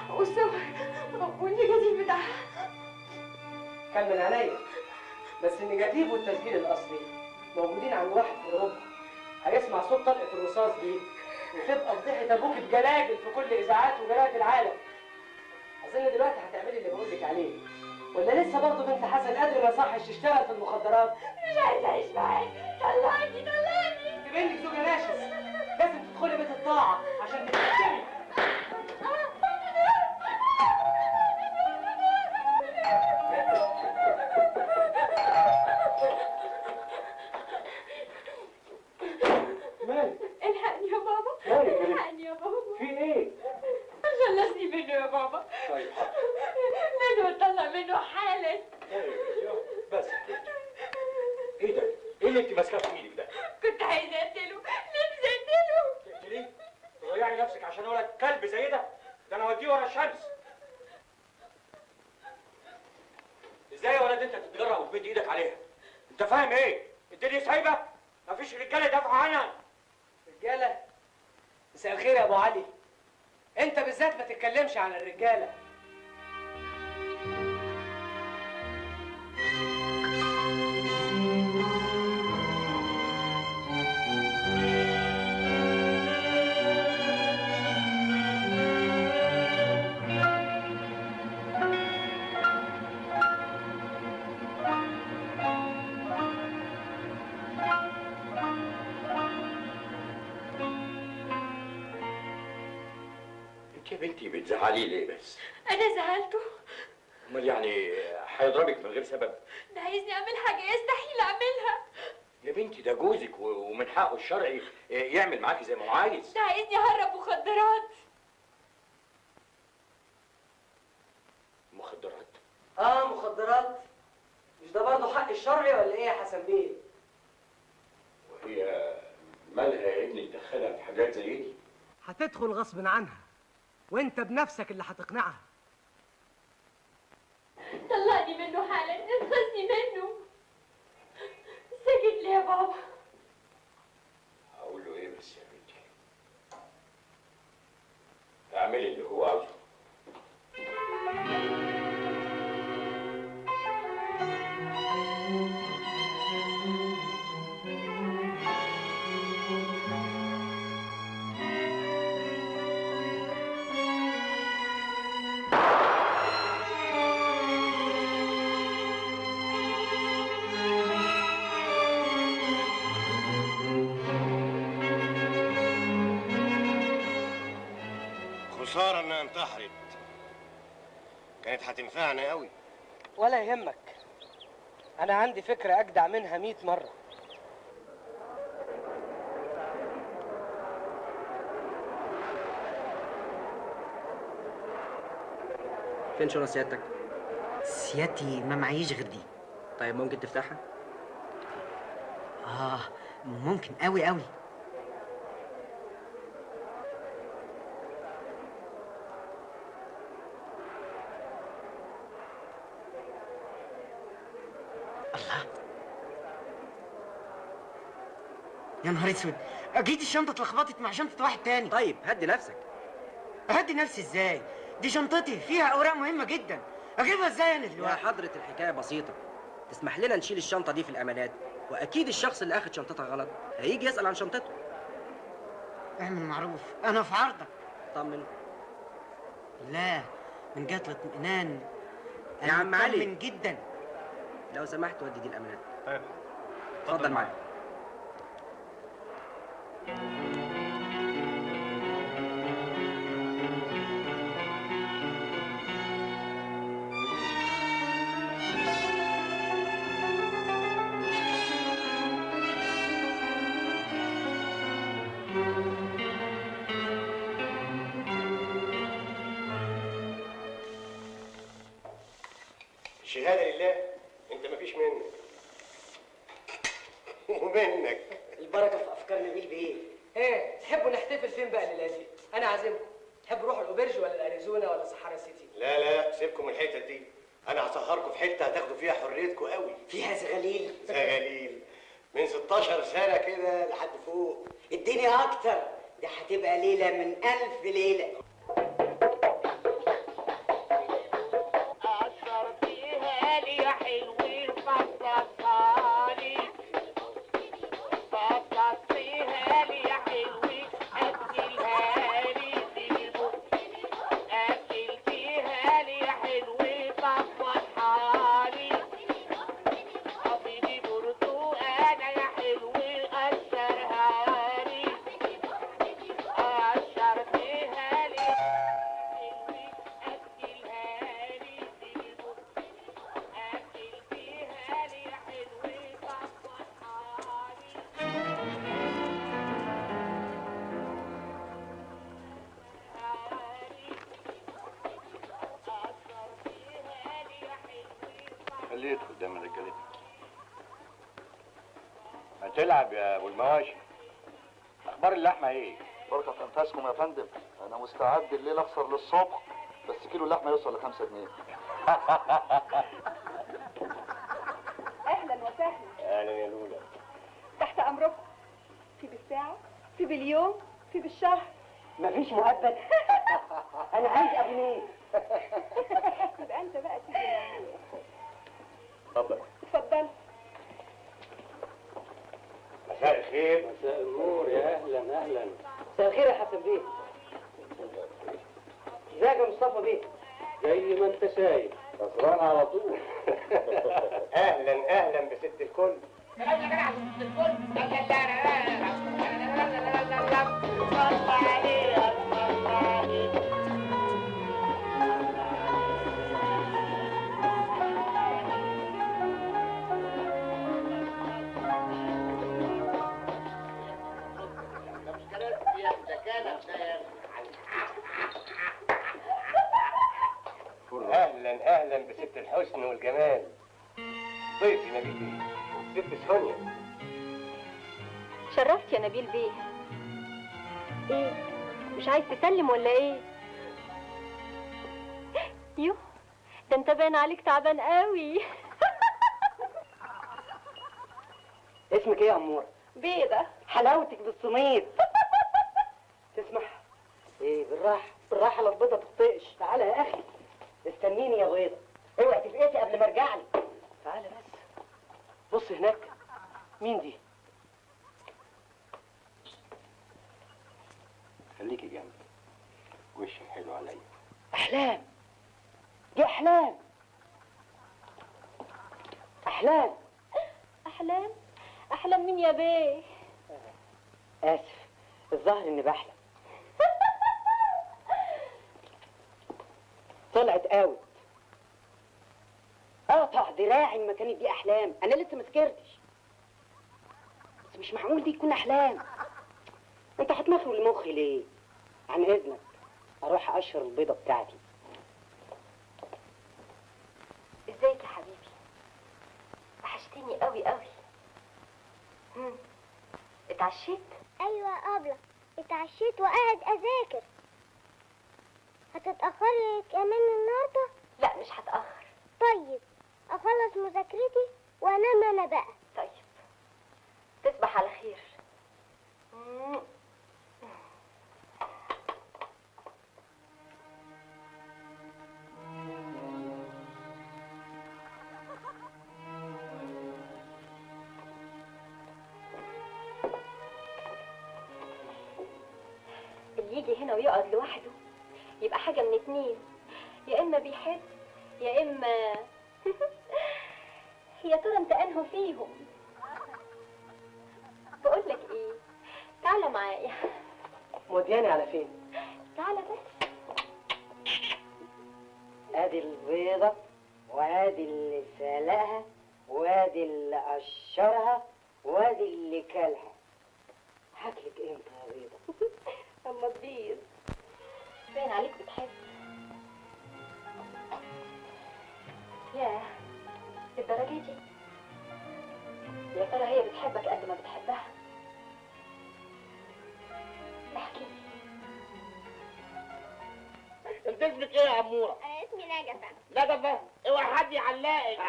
والصور والنيجاتيف بتاعها. كان من عينيا، بس النيجاتيف والتسجيل الاصلي موجودين عند واحد في اوروبا. هيسمع صوت طلقه الرصاص دي وتبقى فضيحه ابوك بجلاجل في كل اذاعات وجرايد العالم. اظن دلوقتي هتعملي اللي بقول لك عليه، ولا لسه برضه بنت حسن قادر ما يصحش تشتغل في المخدرات؟ مش عايزه اعيش معاك، طلعني طلعني. انت بنتك زوجة ناشز، لازم تدخلي بيت الطاعه عشان تتحكمي. الحقني يا بابا، الحقني يا بابا. في ايه؟ خلصني منه يا بابا. طيب حاضر. منه اتطلع منه حالا. بس ايه ده؟ ايه اللي انت ماسكاه في ايدك ده؟ كنت عايزه اقتله، نفسي اقتله. تقتليه؟ تضيعي نفسك عشان ولد كلب زي ده؟ ده انا اوديه ورا الشمس. ازاي يا ولد انت تتجرأ وتمد ايدك عليها؟ انت فاهم ايه؟ الدنيا سايبه؟ مفيش رجاله يدافعوا عنها. رجاله؟ مساء الخير يا ابو علي. انت بالذات ما تتكلمش عن الرجاله. يا بنتي بتزعليه ليه بس؟ انا زعلته. امال يعني هيضربك من غير سبب؟ ده عايزني اعمل حاجه يستحيل اعملها. يا بنتي ده جوزك ومن حقه الشرعي يعمل معاكي زي ما هو عايز. ده عايزني اهرب مخدرات. مخدرات؟ مخدرات. مش ده برضه حق الشرعي ولا ايه يا حسن بيه؟ وهي مالها يا ابني تدخلها في حاجات زي دي؟ هتدخل غصب عنها، وانت بنفسك اللي هتقنعها. طلعني منه حالا، انقذني منه. سكت ليه يا بابا؟ اقول له ايه بس يا بنتي؟ اعملي اللي هو عاوزه. خسارة انها انتحرت، كانت هتنفعنا قوي. ولا يهمك، انا عندي فكره اجدع منها 100 مره. فين شنطة سيادتك؟ سيادتي ما معيش غير دي. طيب ممكن تفتحها؟ ممكن قوي قوي. الله، يا نهار اسود، اكيد الشنطه اتلخبطت مع شنطه واحد تاني. طيب هدي نفسك. اهدي نفسي ازاي؟ دي شنطتي فيها اوراق مهمه جدا، اجيبها ازاي انا يا دلوقتي؟ حضرة الحكاية بسيطة، تسمح لنا نشيل الشنطة دي في الأمانات، وأكيد الشخص اللي أخد شنطتها غلط هيجي يسأل عن شنطته. اعمل معروف، انا في عرضك. طمن. لا، من جهة الاطمئنان يا عم علي، مطمن جدا. لو سمحت ودي دي الأمانات. طيب اتفضل معايا. الشهادة لله، انت مفيش منك ومنك. البركه في افكار نبيل بايه؟ ايه تحبوا نحتفل فين بقى الليله دي؟ انا عازمكم. تحبوا نروحوا الاوبرج ولا الاريزونا ولا صحارى سيتي؟ لا سيبكم الحتت دي، انا هسهركم في حته هتاخدوا فيها حريتكم قوي. فيها زغاليل. زغاليل من 16 سنه كده لحد فوق. اديني اكتر، دي هتبقى ليلة من 1000 ليلة. قشرتيها لي يا حلوين فصصها لي، فصصتيها لي يا حلوين أكلها لي بالبق، أكلتيها لي يا حلوين فصصها لي، أبيض برتقانة يا حلوين قشرها لي، قشرتيها لي حلوين أكلها لي بالبق، أكلتيها لي يا حلوين فصصها لي. خليه يدخل قدام الرجاله. ما تلعب يا ابو المواشي. اخبار اللحمه ايه؟ بركة أنفاسكم يا فندم، أنا مستعد الليلة أفطر للصبح، بس كيلو اللحمة يوصل ل5 جنيه. اهلا وسهلا. اهلا يا لولا. تحت امركم. في بالساعه، في باليوم، في بالشهر. مفيش مؤبد. أنا عايز أبنيه. يبقى انت بقى تيجي معايا. اتفضل. اتفضل. مساء الخير. مساء النور، يا اهلا اهلا. مساء الخير يا حسن بيه. ازيك يا مصطفى بيه؟ زي ما انت شايف خسران على طول. اهلا اهلا بست الكل. اهلا اهلا بست الحسن والجمال. ضيفي نبيل بيه، ست سونيا. شرفت يا نبيل بيه. ايه مش عايز تسلم ولا ايه؟ يوه ده انت باين عليك تعبان قوي. اسمك ايه يا أمورة؟ بيضة. حلاوتك بالصميت. تسمح؟ ايه بالراحة بالراحة لا البيضة تطقش. تعالى يا أخي استنيني يا بيضة. اوعي تفقسي قبل ما ارجع لك. تعالى بس. بص هناك. مين دي؟ خليكي جنبي. وشك حلو عليا. أحلام. دي أحلام. أحلام. أحلام؟ أحلام مين يا بيه؟ آسف الظاهر إني بحلم. طلعت اوت. قطع دراعي ما كانت دي احلام. انا لسه ما سكرتش، بس مش معقول دي تكون احلام. انت هتمخرج لمخي ليه؟ عن اذنك اروح اقشر البيضه بتاعتي. ازيك يا حبيبي؟ وحشتني قوي قوي. اتعشيت؟ ايوه يا ابله اتعشيت وقاعد اذاكر. هتتاخري كمان النهارده؟ لا مش هتاخر. طيب اخلص مذاكرتي وانام انا بقى. طيب تصبح على خير. اللي يجي هنا ويقعد لوحده يبقى حاجة من اتنين، يا إما بيحب يا إما يا ترى انت أنهو فيهم؟ بقولك إيه، تعالى معايا. مودياني على فين؟ تعالى بس. ادي البيضة وادي اللي سلقها وادي اللي قشرها وادي اللي كلها. هاكلك امتى يا بيضة؟ أما تبيض باين عليك بتحب. ياه الدرجة دي؟ يا ترى هي بتحبك قد ما بتحبها؟ احكي لي. انت اسمك ايه يا عموره؟ انا اسمي نجفه. نجفه؟ اوعى حد يعلقك.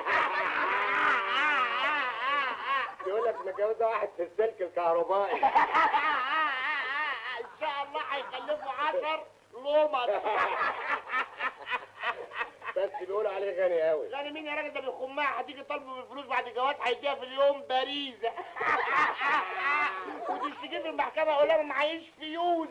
يقول لك متجوزه واحد في السلك الكهربائي. هيكلفه 10 لومر. بس بيقولوا عليه غني قوي. غني مين يا راجل؟ ده بيخمها، هتيجي طالبه بالفلوس بعد الجواز هيديها في اليوم باريزه. وتشتكي في المحكمه يقول لها ما معيش فيوز.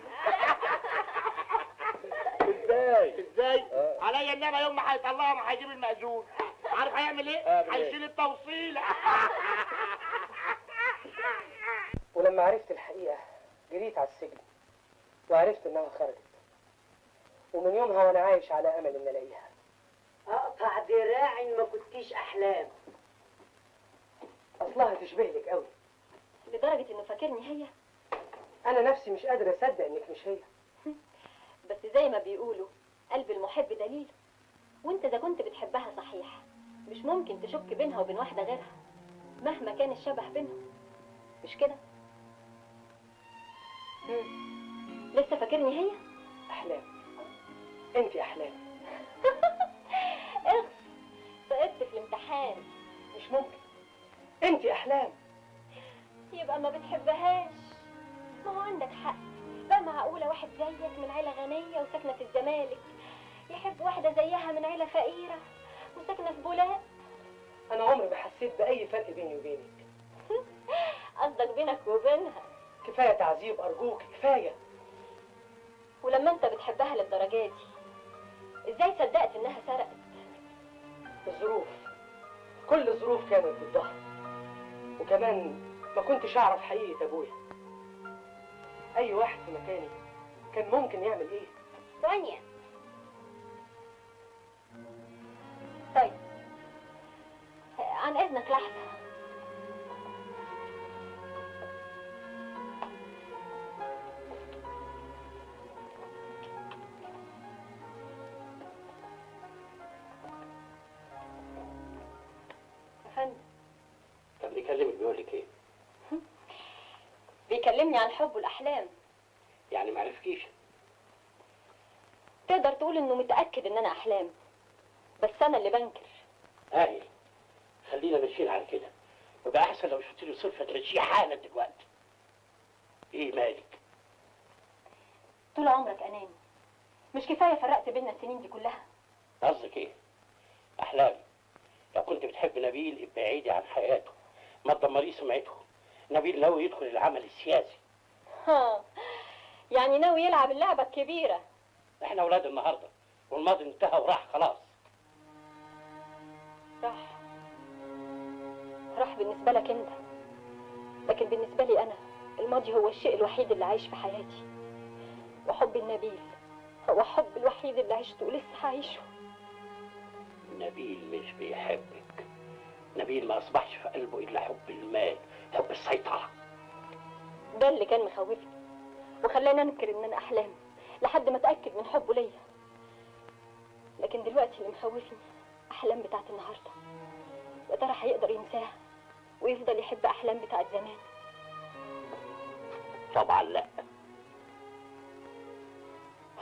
ازاي؟ عليا انما يوم ما هيطلعها ما هيجيب المأذون. عارف هيعمل ايه؟ هيشيل التوصيله. ولما عرفت الحقيقة جريت على السجن وعرفت انها خرجت، ومن يومها وانا عايش على امل ان الاقيها. اقطع دراعي ما كنتيش احلام. اصلها تشبه لك قوي لدرجة انه فاكرني هي. انا نفسي مش قادر اصدق انك مش هي. بس زي ما بيقولوا قلب المحب دليل، وانت اذا كنت بتحبها صحيح مش ممكن تشك بينها وبين واحدة غيرها مهما كان الشبه بينهم، مش كده؟ لسه فاكرني هي؟ احلام، انت احلام. اخس، سقطت في الامتحان. مش ممكن، انت احلام. يبقى ما بتحبهاش. ما هو عندك حق، بقى معقولة واحد زيك من عيلة غنية وساكنة في الزمالك يحب واحدة زيها من عيلة فقيرة وساكنة في بولاق؟ انا عمري ما حسيت باي فرق بيني وبينك. قصدك بينك وبينها؟ كفايه تعذيب ارجوك، كفايه. ولما انت بتحبها للدرجة دي ازاي صدقت انها سرقت؟ الظروف، كل الظروف كانت ضدها، وكمان ما كنتش اعرف حقيقة ابويا. اي واحد في مكاني كان ممكن يعمل ايه؟ ثانية. طيب عن اذنك لحظة. كان بيكلمك بيقول لك ايه؟ بيكلمني عن الحب والاحلام. يعني ما عرفكيش؟ تقدر تقول انه متاكد ان انا احلام، بس انا اللي بنكر. هايل، خلينا ماشيين على كده. يبقى احسن لو شفت له صرفه تمشيه حالا دلوقتي. ايه مالك؟ طول عمرك اناني، مش كفايه فرقت بينا السنين دي كلها؟ قصدك ايه؟ احلام، لو كنت بتحب نبيل ابقى بعيدي عن حياته، ما تدمريه سمعته. نبيل ناوي يدخل العمل السياسي. ها، يعني ناوي يلعب اللعبه الكبيره. احنا اولاد النهارده والماضي انتهى وراح خلاص. راح بالنسبه لك انت، لكن بالنسبه لي انا الماضي هو الشيء الوحيد اللي عايش في حياتي، وحب النبيل هو حب الوحيد اللي عشته ولسه هعيشه. نبيل مش بيحبك، نبيل ما اصبحش في قلبه الا حب المال، حب السيطره. ده اللي كان مخوفني وخلاني انكر ان انا احلام لحد ما اتاكد من حبه ليا. لكن دلوقتي اللي مخوفني احلام بتاعت النهارده. يا ترى هيقدر ينساها ويفضل يحب احلام بتاعت زمان؟ طبعا لا.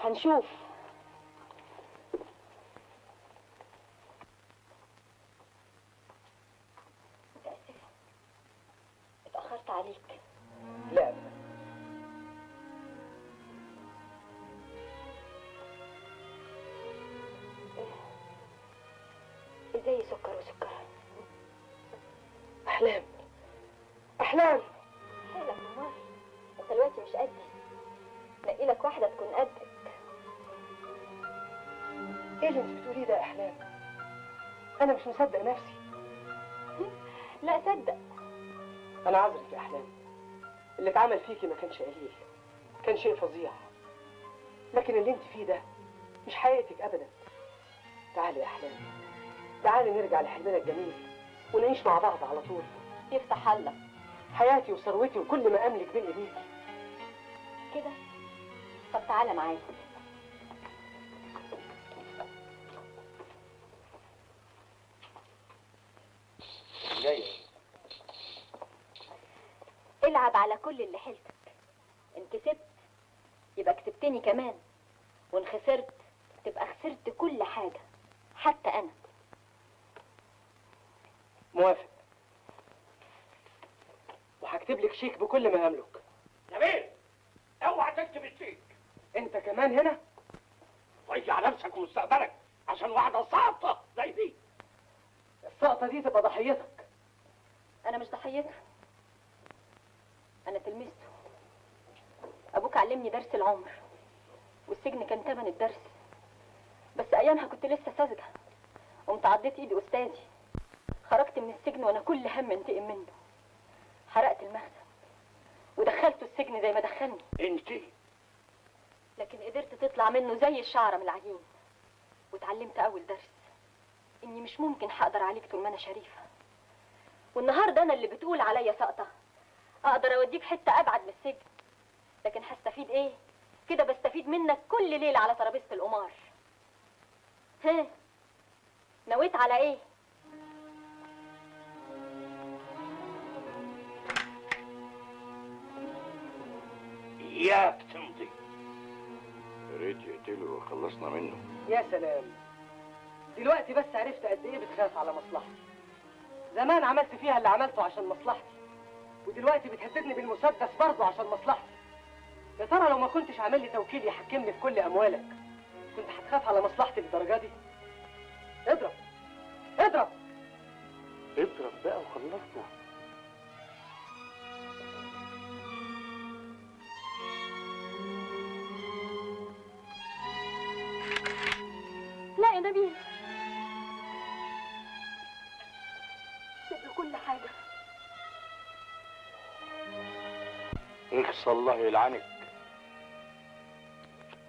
هنشوف. متأسفة اتأخرت عليك. لا ازاي سكر وسكر؟ احلام، احلام. حالك امال، انت دلوقتي مش قدي، نقي لك واحده تكون قدك. ايه اللي انت بتقوليه ده يا احلام؟ انا مش مصدق نفسي. لا صدق. انا عذرك يا احلام، اللي اتعمل فيكي ما كانش قليل، كان شيء فظيع، لكن اللي انت فيه ده مش حقيقتك ابدا. تعالي يا احلام، تعالي نرجع لحلمنا الجميل ونعيش مع بعض على طول. يفتح الله. حياتي وثروتي وكل ما املك بين ايديكي. كده؟ طب تعالى معايا. جاي. العب على كل اللي حيلتك. ان كسبت يبقى كسبتني كمان، وان خسرت تبقى خسرت كل حاجة حتى انا. موافق، وهكتب لك شيك بكل ما املك. نبيل، اوعى تكتب الشيك. كمان هنا؟ ضيع نفسك ومستقبلك عشان واحده ساقطه زي دي. السقطة دي تبقى ضحيتك. انا مش ضحيتها، انا تلميذته. ابوك علمني درس العمر، والسجن كان تمن الدرس. بس ايامها كنت لسه ساذجه، قمت عضيت ايدي استاذي. خرجت من السجن وانا كل هم انتقم منه. حرقت المخزن ودخلته السجن زي ما دخلني. انت؟ لكن قدرت تطلع منه زي الشعره من العجين. واتعلمت اول درس اني مش ممكن هقدر عليك طول ما انا شريفه. والنهارده انا اللي بتقول عليا ساقطه اقدر اوديك حته ابعد من السجن. لكن هستفيد ايه؟ كده بستفيد منك كل ليله على ترابيزه القمار. ها نويت على ايه؟ اياك تمضي. يا ريت يقتله وخلصنا منه. يا سلام، دلوقتي بس عرفت قد ايه بتخاف على مصلحتي. زمان عملت فيها اللي عملته عشان مصلحتي، ودلوقتي بتهددني بالمسدس برضه عشان مصلحتي. يا ترى لو ما كنتش عامل لي توكيل يحكمني في كل اموالك كنت هتخاف على مصلحتي للدرجه دي؟ اضرب اضرب اضرب بقى وخلصنا. لا يا نبيل، سيب له كل حاجه. اخص الله يلعنك.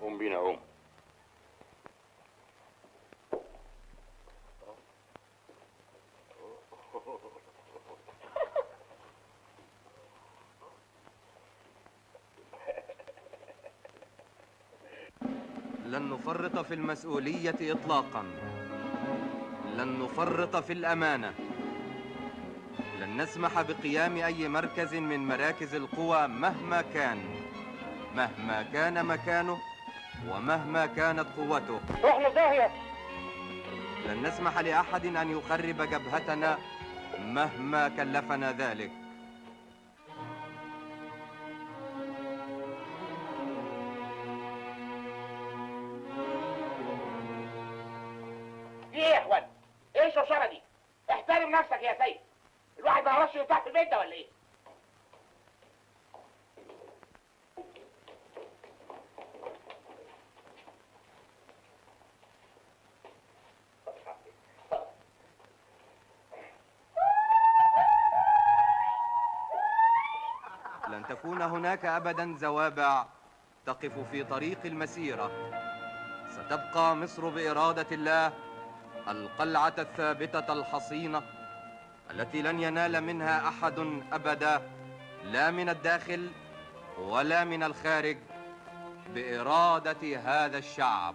قوم بينا قوم. لن نفرط في المسؤولية إطلاقاً. لن نفرط في الأمانة. لن نسمح بقيام أي مركز من مراكز القوى مهما كان مكانه ومهما كانت قوته. احنا داهية. لن نسمح لأحد أن يخرب جبهتنا مهما كلفنا ذلك. ايه يا اخوان؟ ايه الشوشره دي؟ احترم نفسك يا سيد. الواحد ما يعرفش يفتح في البيت ده ولا ايه؟ لن تكون هناك أبداً زوابع تقف في طريق المسيرة. ستبقى مصر بإرادة الله القلعة الثابتة الحصينة التي لن ينال منها أحد أبدا، لا من الداخل ولا من الخارج، بإرادة هذا الشعب.